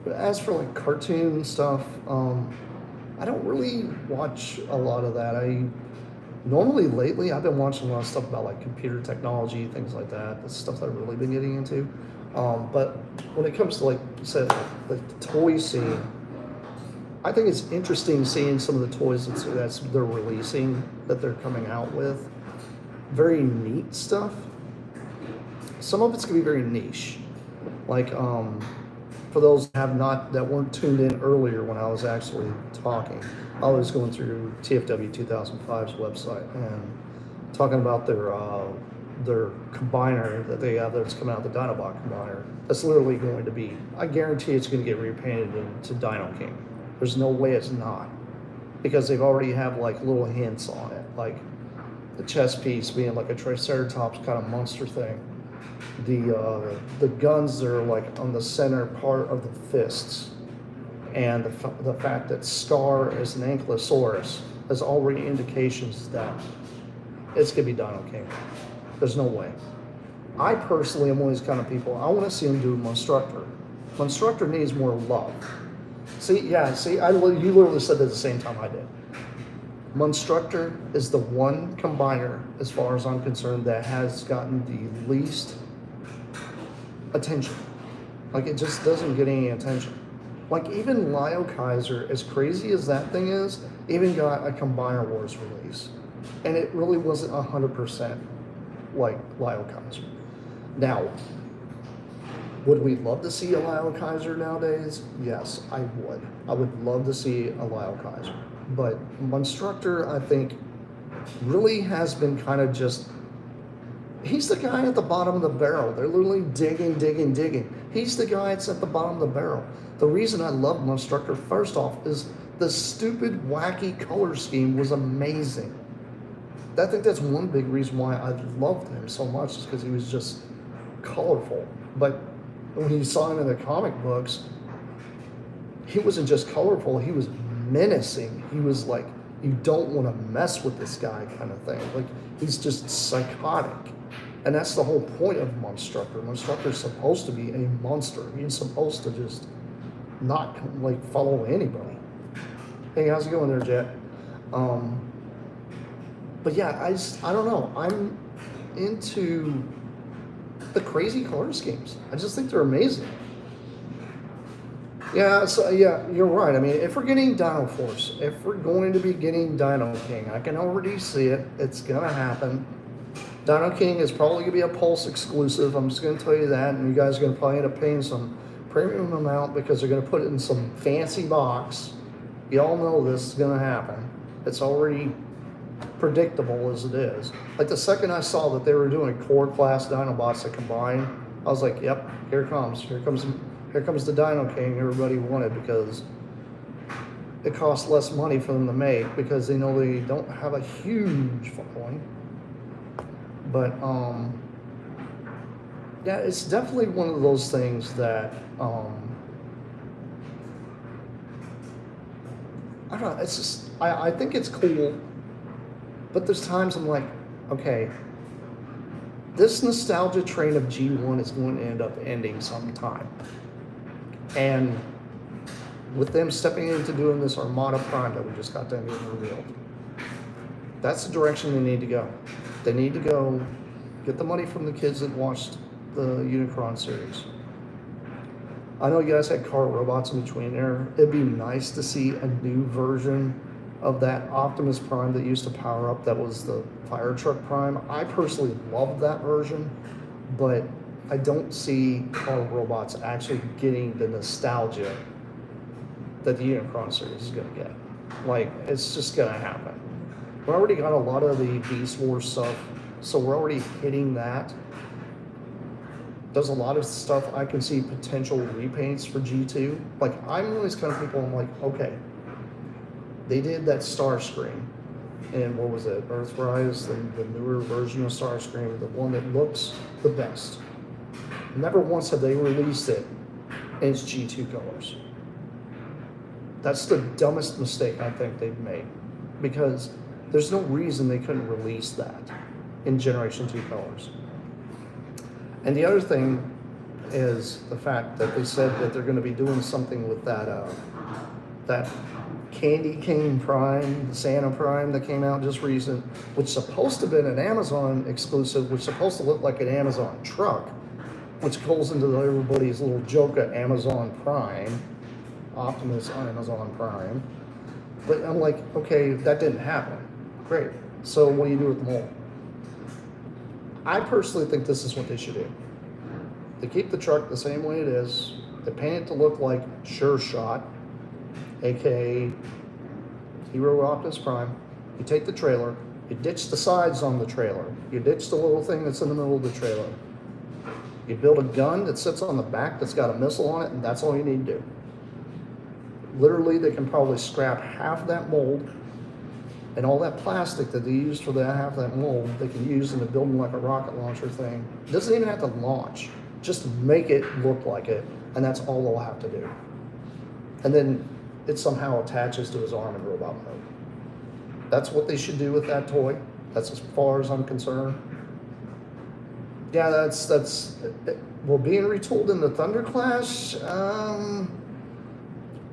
but as for like cartoon stuff, I don't really watch a lot of that. Normally lately I've been watching a lot of stuff about like computer technology, things like that. That's stuff that I've really been getting into. But when it comes to like you said, like the toy scene, I think it's interesting seeing some of the toys that they're releasing, that they're coming out with. Very neat stuff. Some of it's gonna be very niche. Like for those that weren't tuned in earlier when I was actually talking, I was going through TFW 2005's website and talking about their combiner that they have that's coming out, the Dinobot combiner. That's literally going to be, I guarantee it's going to get repainted into Dino King. There's no way it's not, because they've already have like little hints on it, like the chest piece being like a Triceratops kind of monster thing. The guns are like on the center part of the fists, and the fact that Scar is an ankylosaurus is already indications that it's going to be Dino King. There's no way. I personally am one of these kind of people. I want to see him do Monstructor. Monstructor needs more love. See, you literally said that at the same time I did. Monstructor is the one combiner, as far as I'm concerned, that has gotten the least attention. Like, it just doesn't get any attention. Like, even Lio Kaiser, as crazy as that thing is, even got a Combiner Wars release. And it really wasn't 100% like Lio Kaiser. Now, would we love to see a Lio Kaiser nowadays? Yes, I would. I would love to see a Lio Kaiser. But Monstructor, I think, really has been kind of just, he's the guy at the bottom of the barrel. They're literally digging. He's the guy that's at the bottom of the barrel. The reason I love Monstructor, first off, is the stupid, wacky color scheme was amazing. I think that's one big reason why I loved him so much, is because he was just colorful. But when you saw him in the comic books, he wasn't just colorful, he was menacing. He was like, you don't want to mess with this guy kind of thing. Like, he's just psychotic. And that's the whole point of Monstructor. Monstructor's supposed to be a monster. He's supposed to just not like follow anybody. Hey, how's it going there, Jet? But yeah, I don't know. I'm into the crazy color schemes. I just think they're amazing. Yeah, so yeah, you're right. I mean, if we're getting Dino Force, if we're going to be getting Dino King, I can already see it. It's gonna happen. Dino King is probably gonna be a Pulse exclusive. I'm just gonna tell you that, and you guys are gonna probably end up paying some premium amount because they're gonna put it in some fancy box. You all know this is gonna happen. It's already predictable as it is. Like, the second I saw that they were doing core class Dinobots that combine, I was like, yep, here comes the Dino King everybody wanted, because it costs less money for them to make because they know they don't have a huge following. But yeah, it's definitely one of those things that I don't know, it's just I think it's cool, but there's times I'm like, okay, this nostalgia train of G1 is going to end up ending sometime. And with them stepping into doing this Armada Prime that we just got done getting revealed, that's the direction they need to go. They need to go get the money from the kids that watched the Unicron series. I know you guys had car robots in between there. It'd be nice to see a new version of that Optimus Prime that used to power up, that was the Fire Truck Prime. I personally love that version, but I don't see car robots actually getting the nostalgia that the Unicron series is going to get. Like, it's just going to happen. We already got a lot of the Beast Wars stuff, so we're already hitting that. There's a lot of stuff I can see potential repaints for G2. Like, I'm one of these kind of people, I'm like, okay, they did that Starscream, and what was it, Earthrise, the newer version of Starscream, the one that looks the best. Never once have they released it in its G2 colors. That's the dumbest mistake I think they've made, because there's no reason they couldn't release that in Generation 2 colors. And the other thing is the fact that they said that they're going to be doing something with that Candy Cane Prime, the Santa Prime that came out just recent, which is supposed to have been an Amazon exclusive, which is supposed to look like an Amazon truck, which goes into everybody's little joke at Amazon Prime, Optimus on Amazon Prime. But I'm like, okay, that didn't happen. Great. So what do you do with the mold? I personally think this is what they should do. They keep the truck the same way it is. They paint it to look like Sure Shot, aka Hero Optimus Prime. You take the trailer, you ditch the sides on the trailer, you ditch the little thing that's in the middle of the trailer. You build a gun that sits on the back that's got a missile on it, and that's all you need to do. Literally, they can probably scrap half that mold, and all that plastic that they used for that half that mold, they can use into building like a rocket launcher thing. It doesn't even have to launch. Just make it look like it, and that's all they'll have to do. And then it somehow attaches to his arm in robot mode. That's what they should do with that toy. That's as far as I'm concerned. Yeah, that's well, being retooled in the Thunder Clash.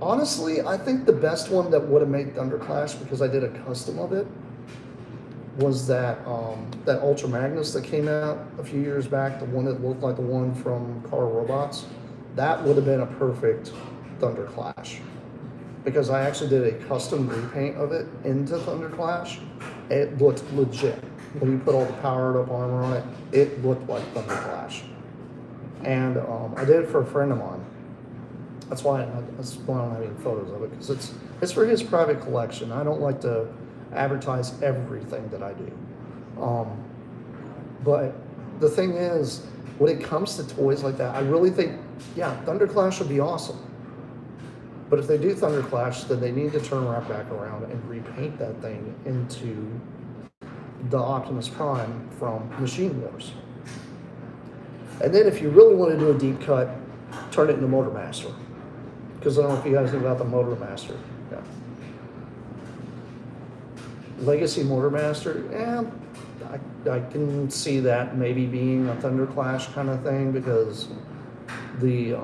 Honestly, I think the best one that would have made Thunder Clash, because I did a custom of it, was that Ultra Magnus that came out a few years back, the one that looked like the one from Car Robots. That would have been a perfect Thunder Clash, because I actually did a custom repaint of it into Thunder Clash. It looked legit. When you put all the powered up armor on it, it looked like Thunder Clash. And I did it for a friend of mine. That's why I don't have any photos of it, because it's for his private collection. I don't like to advertise everything that I do. But the thing is, when it comes to toys like that, I really think, yeah, Thunder Clash would be awesome. But if they do Thunder Clash, then they need to turn right back around and repaint that thing into the Optimus Prime from Machine Wars. And then if you really want to do a deep cut, turn it into Motor Master. Because I don't know if you guys know about the Motor Master. Yeah. Legacy Motor Master, yeah, I can see that maybe being a Thunder Clash kind of thing, because the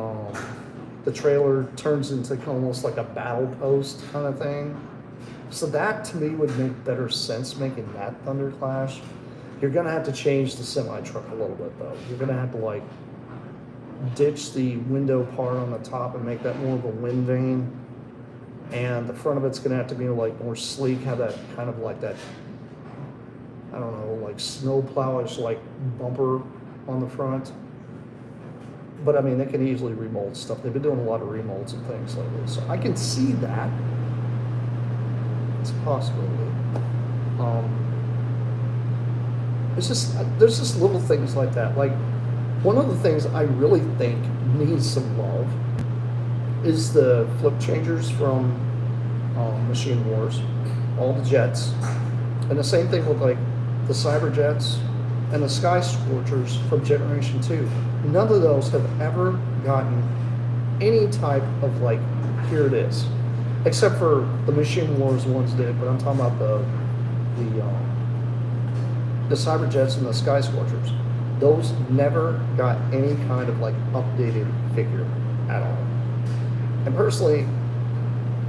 trailer turns into almost like a battle post kind of thing. So that to me would make better sense, making that Thunder Clash. You're gonna have to change the semi truck a little bit though. You're gonna have to like ditch the window part on the top and make that more of a wind vane. And the front of it's gonna have to be like more sleek, have that kind of like that, I don't know, like snow plowish like bumper on the front. But I mean, they can easily remold stuff. They've been doing a lot of remolds and things lately, so I can see that. It's a possibility. It's just, there's just little things like that. Like, one of the things I really think needs some love is the flip changers from Machine Wars, all the jets. And the same thing with like the Cyber Jets and the Sky Scorchers from Generation 2. None of those have ever gotten any type of like, here it is. Except for the Machine Wars ones did, but I'm talking about the Cyber Jets and the Sky Scorchers. Those never got any kind of like updated figure at all. And personally,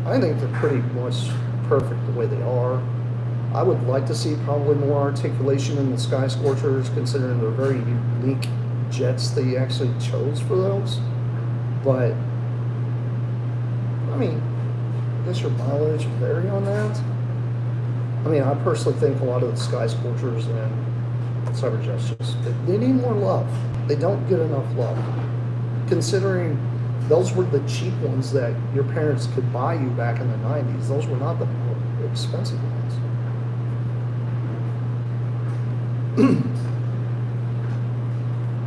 I think they're pretty much perfect the way they are. I would like to see probably more articulation in the Sky Scorchers, considering they're very unique jets they actually chose for those. But, I mean, I guess your mileage vary on that. I mean, I personally think a lot of the Sky Scorchers and Cyber Jets just, they need more love. They don't get enough love. Considering those were the cheap ones that your parents could buy you back in the 90s. Those were not the more expensive ones.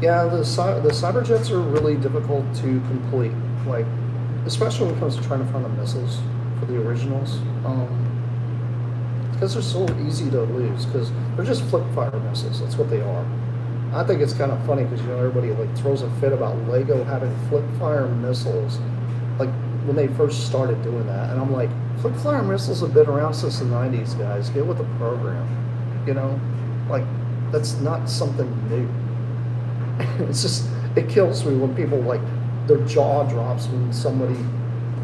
Yeah, the Cyber Jets are really difficult to complete. Like, especially when it comes to trying to find the missiles for the originals. Because they're so easy to lose, because they're just flip fire missiles. That's what they are. I think it's kind of funny because, you know, everybody like throws a fit about Lego having flip fire missiles, like when they first started doing that. And I'm like, flip fire missiles have been around since the 90s, guys. Get with the program. You know, like, that's not something new. It's just, it kills me when people like, their jaw drops when somebody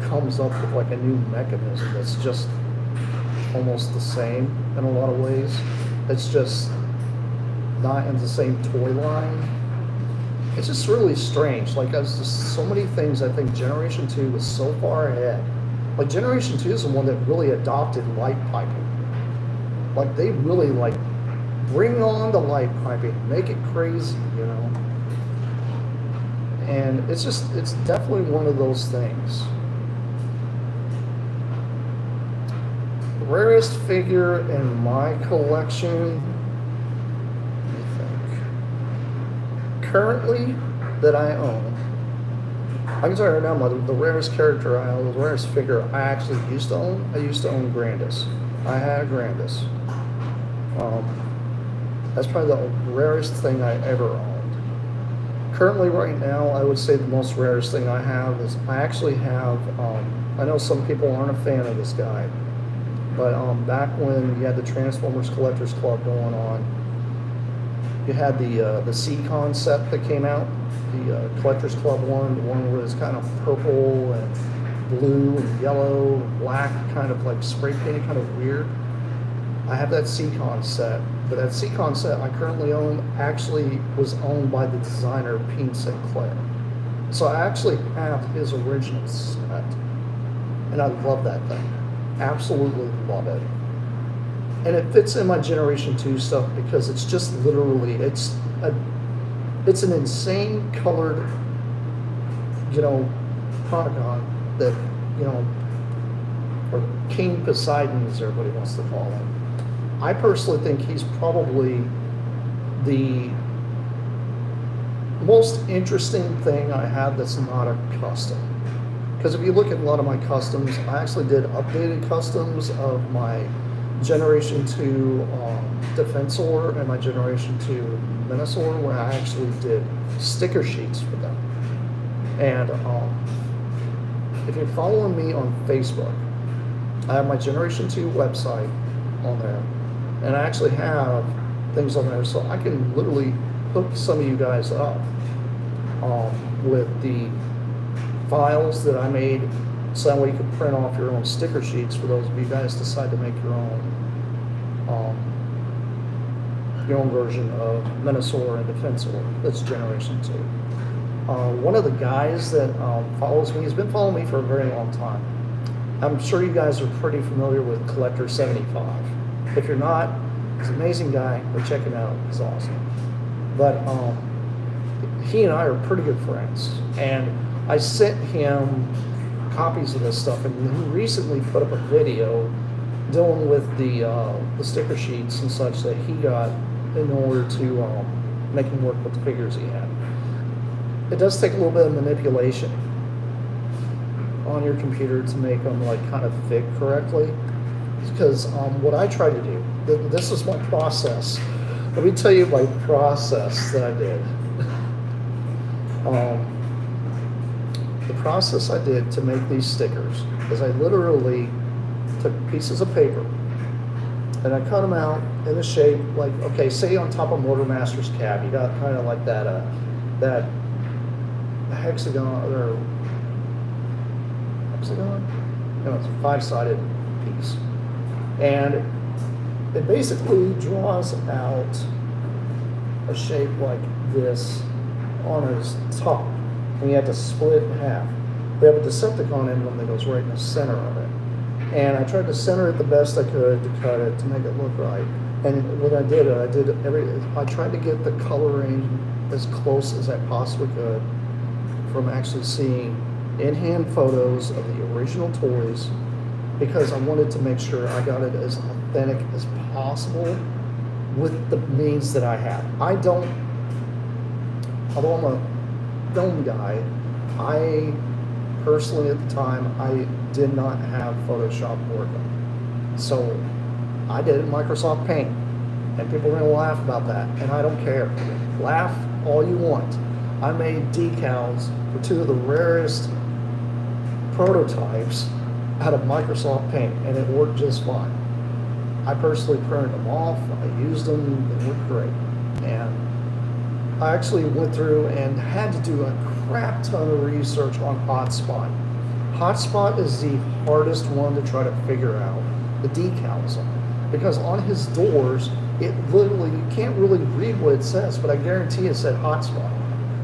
comes up with like a new mechanism that's just almost the same in a lot of ways. It's just not in the same toy line. It's just really strange. Like, there's just so many things. I think Generation 2 was so far ahead. Like, Generation 2 is the one that really adopted light piping. Like, they really like bring on the light piping, make it crazy, you know. And it's just, it's definitely one of those things. The rarest figure in my collection, currently, that I own, I can tell you right now, the rarest character I own, the rarest figure I actually used to own, I used to own Grandis. I had a Grandis. That's probably the rarest thing I ever owned. Currently, right now, I would say the most rarest thing I have is I actually have, I know some people aren't a fan of this guy, But back when you had the Transformers Collectors Club going on, you had the Seacon set that came out, the Collectors Club one, the one where it's kind of purple and blue and yellow and black, kind of like spray painted, kind of weird. I have that Seacon set, but that Seacon set I currently own actually was owned by the designer Pete Sinclair. So I actually have his original set, and I love that thing. Absolutely love it. And it fits in my Generation 2 stuff because it's just literally, it's an insane colored, Pentagon that, or King Poseidon as everybody wants to call him. I personally think he's probably the most interesting thing I have that's not a custom. Because if you look at a lot of my customs, I actually did updated customs of my Generation 2 Defensor and my Generation 2 Minosaur, where I actually did sticker sheets for them. And if you're following me on Facebook, I have my Generation 2 website on there, and I actually have things on there, so I can literally hook some of you guys up with the files that I made, so that way you can print off your own sticker sheets for those of you guys decide to make your own version of Minosaur and Defensor. That's Generation 2. One of the guys that follows me, he's been following me for a very long time. I'm sure you guys are pretty familiar with Collector 75. If you're not, he's an amazing guy. Go check him out. He's awesome. But he and I are pretty good friends, and I sent him copies of this stuff, and he recently put up a video dealing with the sticker sheets and such that he got in order to make him work with the figures he had. It does take a little bit of manipulation on your computer to make them like kind of fit correctly, because what I try to do, this is my process. Let me tell you my process that I did. The process I did to make these stickers is I literally took pieces of paper and I cut them out in a shape like, okay, say on top of Motormaster's cab, you got kind of like that hexagon, or hexagon? No, it's a 5-sided piece. And it basically draws out a shape like this on its top, and you have to split it in half. We have a Decepticon emblem that goes right in the center of it, and I tried to center it the best I could to cut it to make it look right. And when I did it, I tried to get the coloring as close as I possibly could from actually seeing in-hand photos of the original toys, because I wanted to make sure I got it as authentic as possible with the means that I have. Although I'm a film guy, I personally at the time, I did not have Photoshop working. So I did it in Microsoft Paint, and people are gonna laugh about that, and I don't care. Laugh all you want. I made decals for 2 of the rarest prototypes out of Microsoft Paint, and it worked just fine. I personally printed them off, I used them, they worked great. And I actually went through and had to do a crap ton of research on Hotspot. Hotspot is the hardest one to try to figure out the decals on, because on his doors, it literally, you can't really read what it says, but I guarantee it said Hotspot,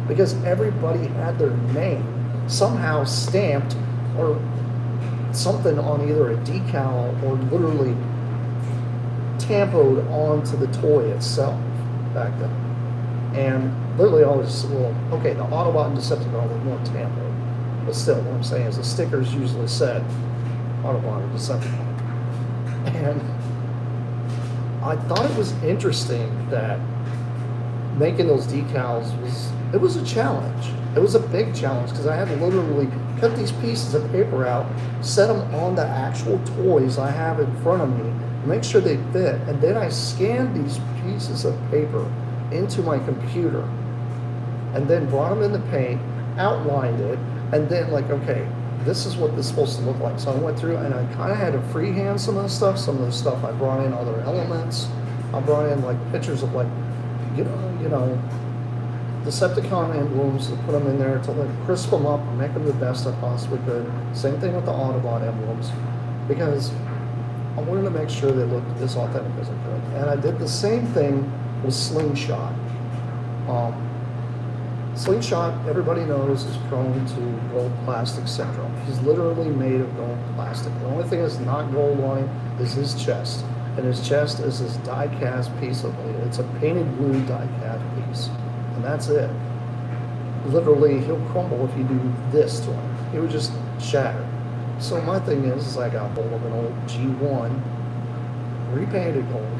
because everybody had their name somehow stamped or something on either a decal or literally tampoed onto the toy itself back then. And literally always, well, okay, the Autobot and Decepticon were more tampoed, but still, what I'm saying is the stickers usually said Autobot or Decepticon. And I thought it was interesting that making those decals was a challenge. It was a big challenge, because I had to literally cut these pieces of paper out, set them on the actual toys I have in front of me, make sure they fit, and then I scanned these pieces of paper into my computer, and then brought them in the paint, outlined it, and then like, okay, this is what this is supposed to look like. So I went through and I kind of had to freehand some of the stuff. Some of the stuff I brought in other elements. I brought in like pictures of like, you know, Decepticon emblems, to put them in there to like crisp them up and make them the best I possibly could. Same thing with the Autobot emblems, because I wanted to make sure they looked as authentic as I could. And I did the same thing with Slingshot. Um, Slingshot, everybody knows, is prone to gold plastic syndrome. He's literally made of gold plastic. The only thing that's not gold on him is his chest. And his chest is this die-cast piece of it. It's a painted blue die-cast piece. And that's it. Literally, he'll crumble if you do this to him. He would just shatter. So my thing is I got hold of an old G1, repainted gold,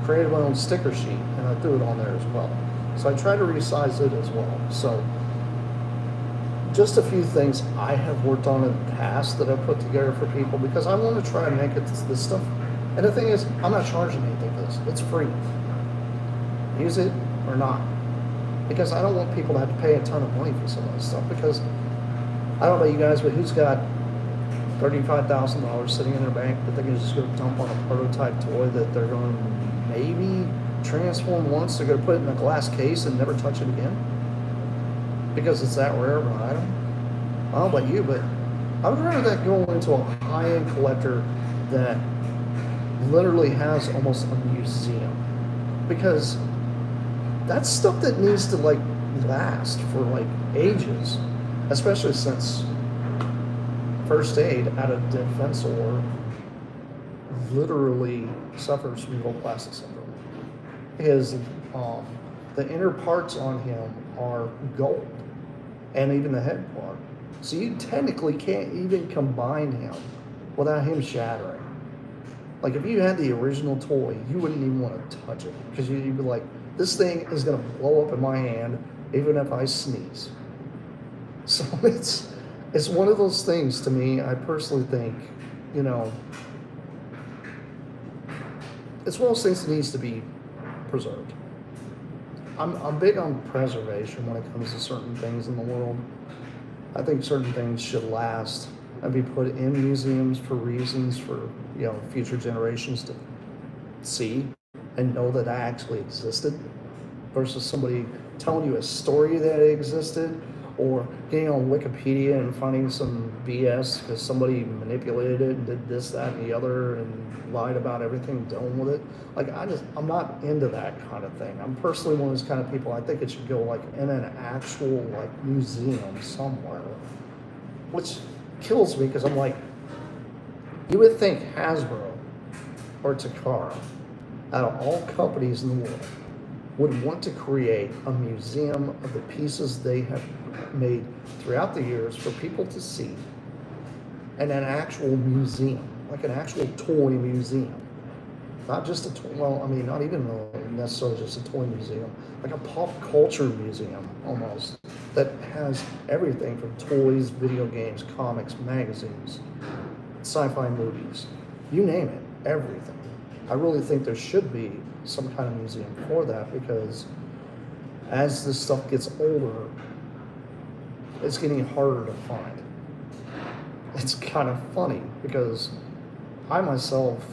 created my own sticker sheet, and I threw it on there as well. So I tried to resize it as well. So just a few things I have worked on in the past that I've put together for people, because I want to try and make it this stuff. And the thing is, I'm not charging anything for this. It's free. Use it or not. Because I don't want people to have to pay a ton of money for some of this stuff, because I don't know about you guys, but who's got $35,000 sitting in their bank that they can just go dump on a prototype toy that they're going to maybe transform once, they're going to put it in a glass case and never touch it again? Because it's that rare of an item? I don't know about you, but I would rather that go into a high-end collector that literally has almost a museum. Because that's stuff that needs to like last for like ages, especially since First Aid out of Defensor literally suffers from gold plastic syndrome. His the inner parts on him are gold, and even the head part. So you technically can't even combine him without him shattering. Like if you had the original toy, you wouldn't even want to touch it, because you'd be like, this thing is going to blow up in my hand even if I sneeze. So it's one of those things to me. I personally think, you know, it's one of those things that needs to be preserved. I'm big on preservation when it comes to certain things in the world. I think certain things should last and be put in museums for reasons for, you know, future generations to see and know that that actually existed, versus somebody telling you a story that it existed, or getting on Wikipedia and finding some BS because somebody manipulated it and did this, that, and the other and lied about everything done with it. Like I'm not into that kind of thing. I'm personally one of those kind of people. I think it should go like in an actual like museum somewhere, which kills me, because I'm like, you would think Hasbro or Takara, out of all companies in the world, would want to create a museum of the pieces they have made throughout the years for people to see, and an actual museum, like an actual toy museum. Not just a toy, well, I mean, not even necessarily just a toy museum, like a pop culture museum almost, that has everything from toys, video games, comics, magazines, sci-fi movies, you name it, everything. I really think there should be some kind of museum for that, because as this stuff gets older, it's getting harder to find. It's kind of funny, because I myself,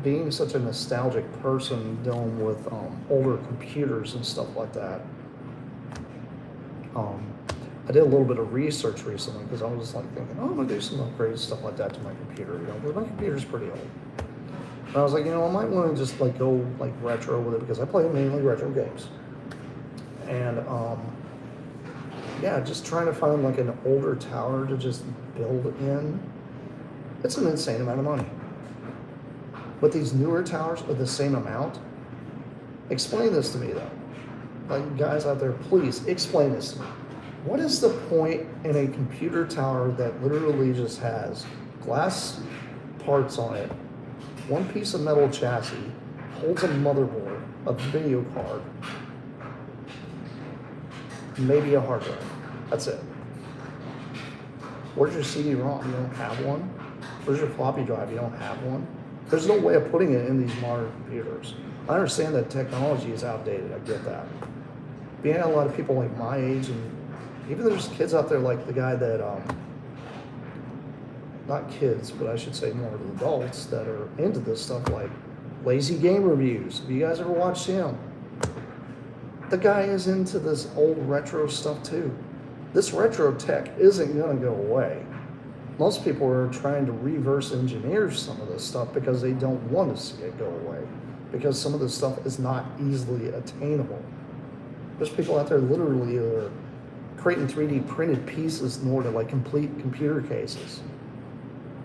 being such a nostalgic person dealing with older computers and stuff like that, I did a little bit of research recently, because I was like thinking, oh, I'm gonna do some upgrades, stuff like that to my computer, you know, because my computer's pretty old. And I was like, you know, I might want to just like go like retro with it, because I play mainly retro games. And yeah, just trying to find like an older tower to just build in. It's an insane amount of money. But these newer towers are the same amount. Explain this to me though. Like guys out there, please explain this to me. What is the point in a computer tower that literally just has glass parts on it, one piece of metal chassis, holds a motherboard, a video card, maybe a hard drive? That's it. Where's your CD-ROM? You don't have one. Where's your floppy drive? You don't have one. There's no way of putting it in these modern computers. I understand that technology is outdated. I get that. Being a lot of people like my age, and even there's kids out there like the guy that not kids, but I should say more adults that are into this stuff, like Lazy Game Reviews. Have you guys ever watched him? The guy is into this old retro stuff too. This retro tech isn't going to go away. Most people are trying to reverse engineer some of this stuff because they don't want to see it go away, because some of this stuff is not easily attainable. There's people out there literally are creating 3D printed pieces in order to like complete computer cases.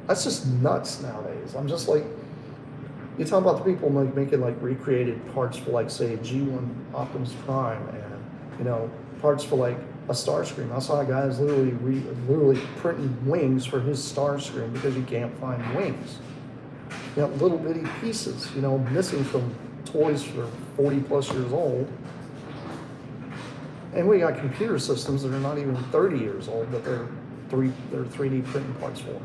That's just nuts nowadays. I'm just like, you talk about the people like making like recreated parts for like say G1 Optimus Prime and parts for like a Starscream. I saw a guy who's literally printing wings for his Starscream because you can't find wings. Little bitty pieces, missing from toys for 40 plus years old. And we got computer systems that are not even 30 years old that they're 3D printing parts for.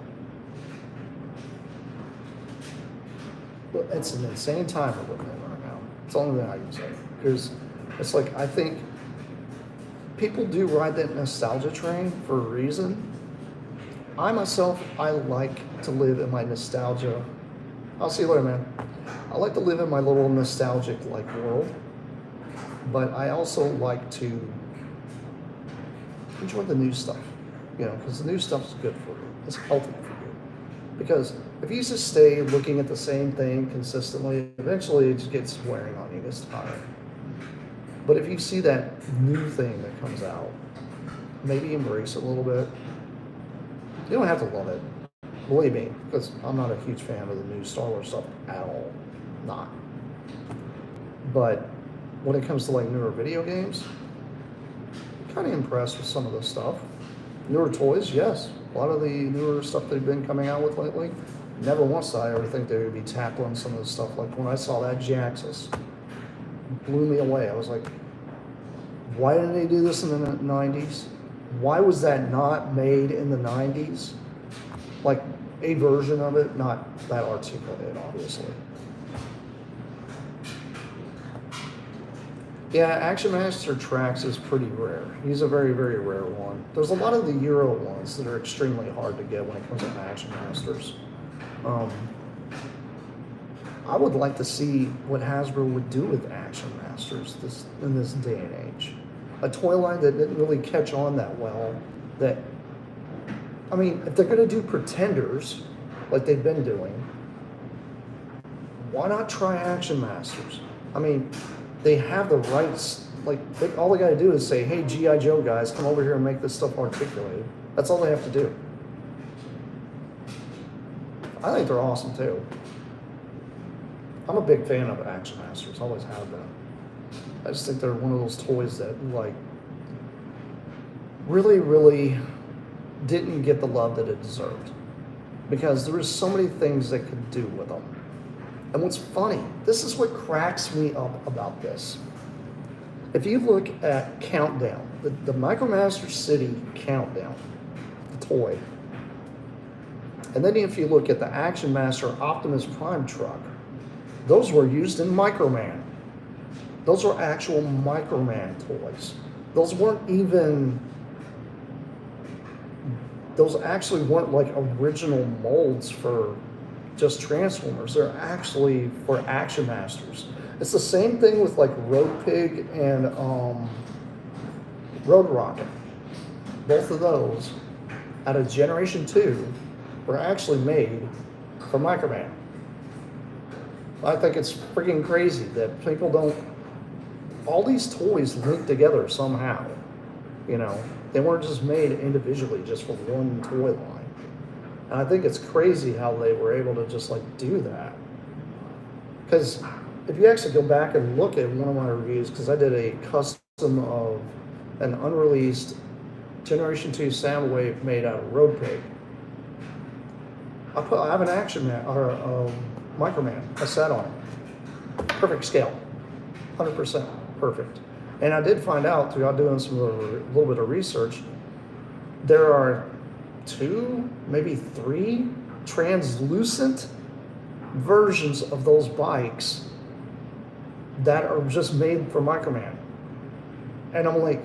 But it's an insane time we're living in right now. It's the only thing I can say. Because it's like, I think people do ride that nostalgia train for a reason. I myself, I like to live in my nostalgia. I'll see you later, man. I like to live in my little nostalgic like world. But I also like to enjoy the new stuff, because the new stuff is good for you. It's healthy for you. Because if you just stay looking at the same thing consistently, eventually it just gets wearing on you, gets tired. But if you see that new thing that comes out, maybe embrace it a little bit. You don't have to love it, believe me, because I'm not a huge fan of the new Star Wars stuff at all. Not. But when it comes to like newer video games, I'm kind of impressed with some of this stuff. Newer toys, yes. A lot of the newer stuff they've been coming out with lately. Never once did I ever think they would be tackling some of the stuff. Like when I saw that G-Axis, blew me away. I was like, why didn't they do this in the 90s? Why was that not made in the 90s? Like a version of it, not that articulated, obviously. Yeah, Action Master Trax is pretty rare. He's a very, very rare one. There's a lot of the Euro ones that are extremely hard to get when it comes to Action Masters. I would like to see what Hasbro would do with Action Masters in this day and age. A toy line that didn't really catch on that well. If they're going to do Pretenders, like they've been doing, why not try Action Masters? They have the rights. All they got to do is say, hey, G.I. Joe guys, come over here and make this stuff articulated. That's all they have to do. I think they're awesome too. I'm a big fan of Action Masters, always have been. I just think they're one of those toys that really, really didn't get the love that it deserved. Because there was so many things they could do with them. And what's funny, this is what cracks me up about this. If you look at Countdown, the Micromaster City Countdown, the toy, and then if you look at the Action Master Optimus Prime truck, those were used in Microman. Those were actual Microman toys. Those actually weren't like original molds for just Transformers. They're actually for Action Masters. It's the same thing with like Road Pig and Road Rocket. Both of those, out of Generation 2, were actually made for Microman. I think it's freaking crazy that people don't, all these toys link together somehow. They weren't just made individually just for one toy line. And I think it's crazy how they were able to just do that. Because if you actually go back and look at one of my reviews, because I did a custom of an unreleased Generation 2 Soundwave made out of Road Pig. I have an Action Man, or a Microman, a set on it. Perfect scale. 100% perfect. And I did find out, throughout doing a little bit of research, there are 2, maybe 3 translucent versions of those bikes that are just made for Microman. And I'm like,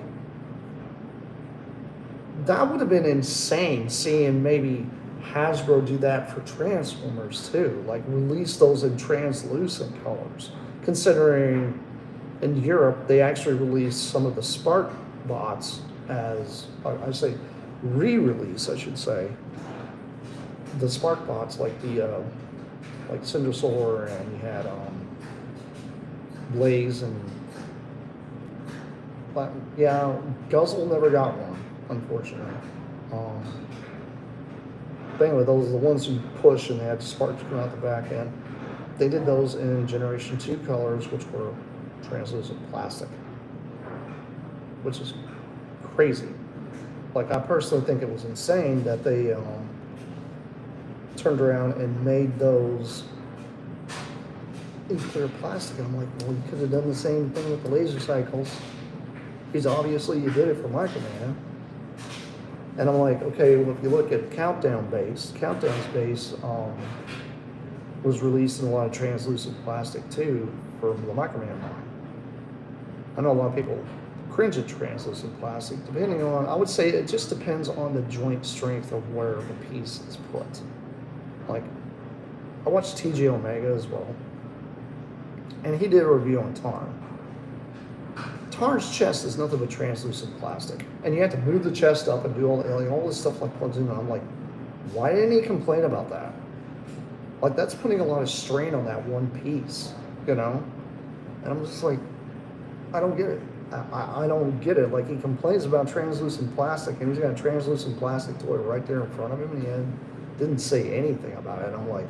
that would have been insane, seeing maybe Hasbro do that for Transformers too, like release those in translucent colors. Considering in Europe, they actually released some of the Spark bots as, I say, re-release, I should say. The Spark bots, like the like Cindersaur, and you had Blaze, and but yeah, Guzzle never got one, unfortunately. But anyway, those are the ones you push, and they had sparks come out the back end. They did those in Generation 2 colors, which were translucent plastic, which is crazy. Like, I personally think it was insane that they turned around and made those in clear plastic. And I'm like, well, you could have done the same thing with the laser cycles, because obviously you did it for Microman. And I'm like, okay, well, if you look at Countdown's base was released in a lot of translucent plastic too from the Microman line. I know a lot of people cringe at translucent plastic, depending on, I would say it just depends on the joint strength of where the piece is put. Like, I watched TJ Omega as well, and he did a review on Tar. Tar's chest is nothing but translucent plastic, and you have to move the chest up and do all this stuff like plugs in, and I'm like, why didn't he complain about that? Like, that's putting a lot of strain on that one piece, you know? And I'm just like, I don't get it. I don't get it. Like, he complains about translucent plastic, and he's got a translucent plastic toy right there in front of him, and he didn't say anything about it. And I'm like,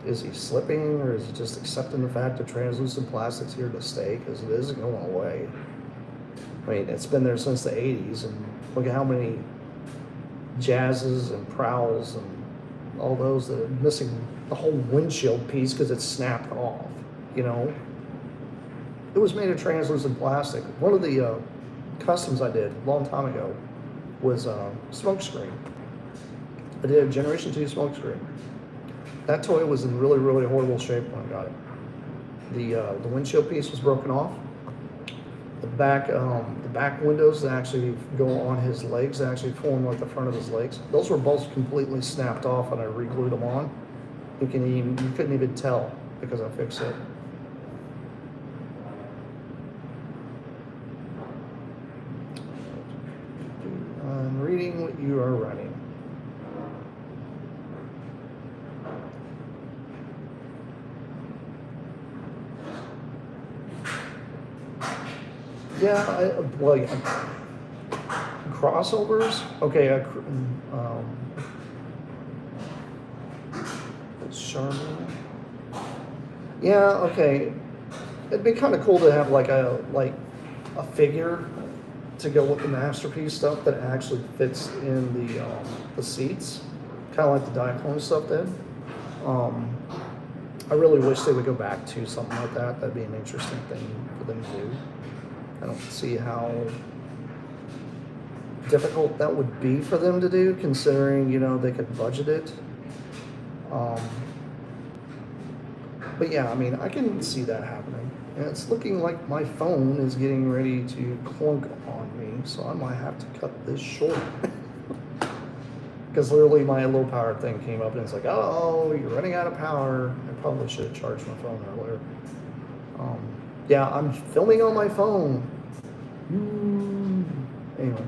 is he slipping, or is he just accepting the fact that translucent plastic's here to stay? Because it isn't going away. I mean, it's been there since the 80s, and look at how many Jazzes and Prowls and all those that are missing the whole windshield piece because it's snapped off, you know? It was made of translucent plastic. One of the customs I did a long time ago was smokescreen. I did a Generation 2 smokescreen. That toy was in really, really horrible shape when I got it. The windshield piece was broken off. The back windows that actually go on his legs, that actually form like the front of his legs, those were both completely snapped off, and I re-glued them on. You couldn't even tell because I fixed it. I'm reading what you are writing. Yeah, crossovers. Okay, Charmin. Yeah, okay. It'd be kind of cool to have like a figure to go with the masterpiece stuff that actually fits in the seats, kind of like the Diaclone stuff did. I really wish they would go back to something like that. That'd be an interesting thing for them to do. I don't see how difficult that would be for them to do, considering, you know, they could budget it. But yeah, I mean, I can see that happening. And it's looking like my phone is getting ready to clunk on me, so I might have to cut this short. Because literally my low power thing came up, and it's like, oh, you're running out of power. I probably should have charged my phone earlier. Yeah, I'm filming on my phone. Anyway.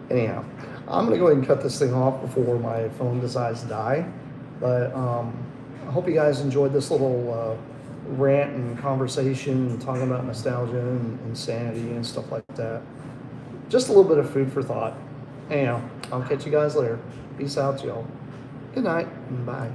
Anyhow, I'm going to go ahead and cut this thing off before my phone decides to die. But I hope you guys enjoyed this little rant and conversation and talking about nostalgia and insanity and stuff like that. Just a little bit of food for thought. Anyhow, I'll catch you guys later. Peace out, y'all. Good night and bye.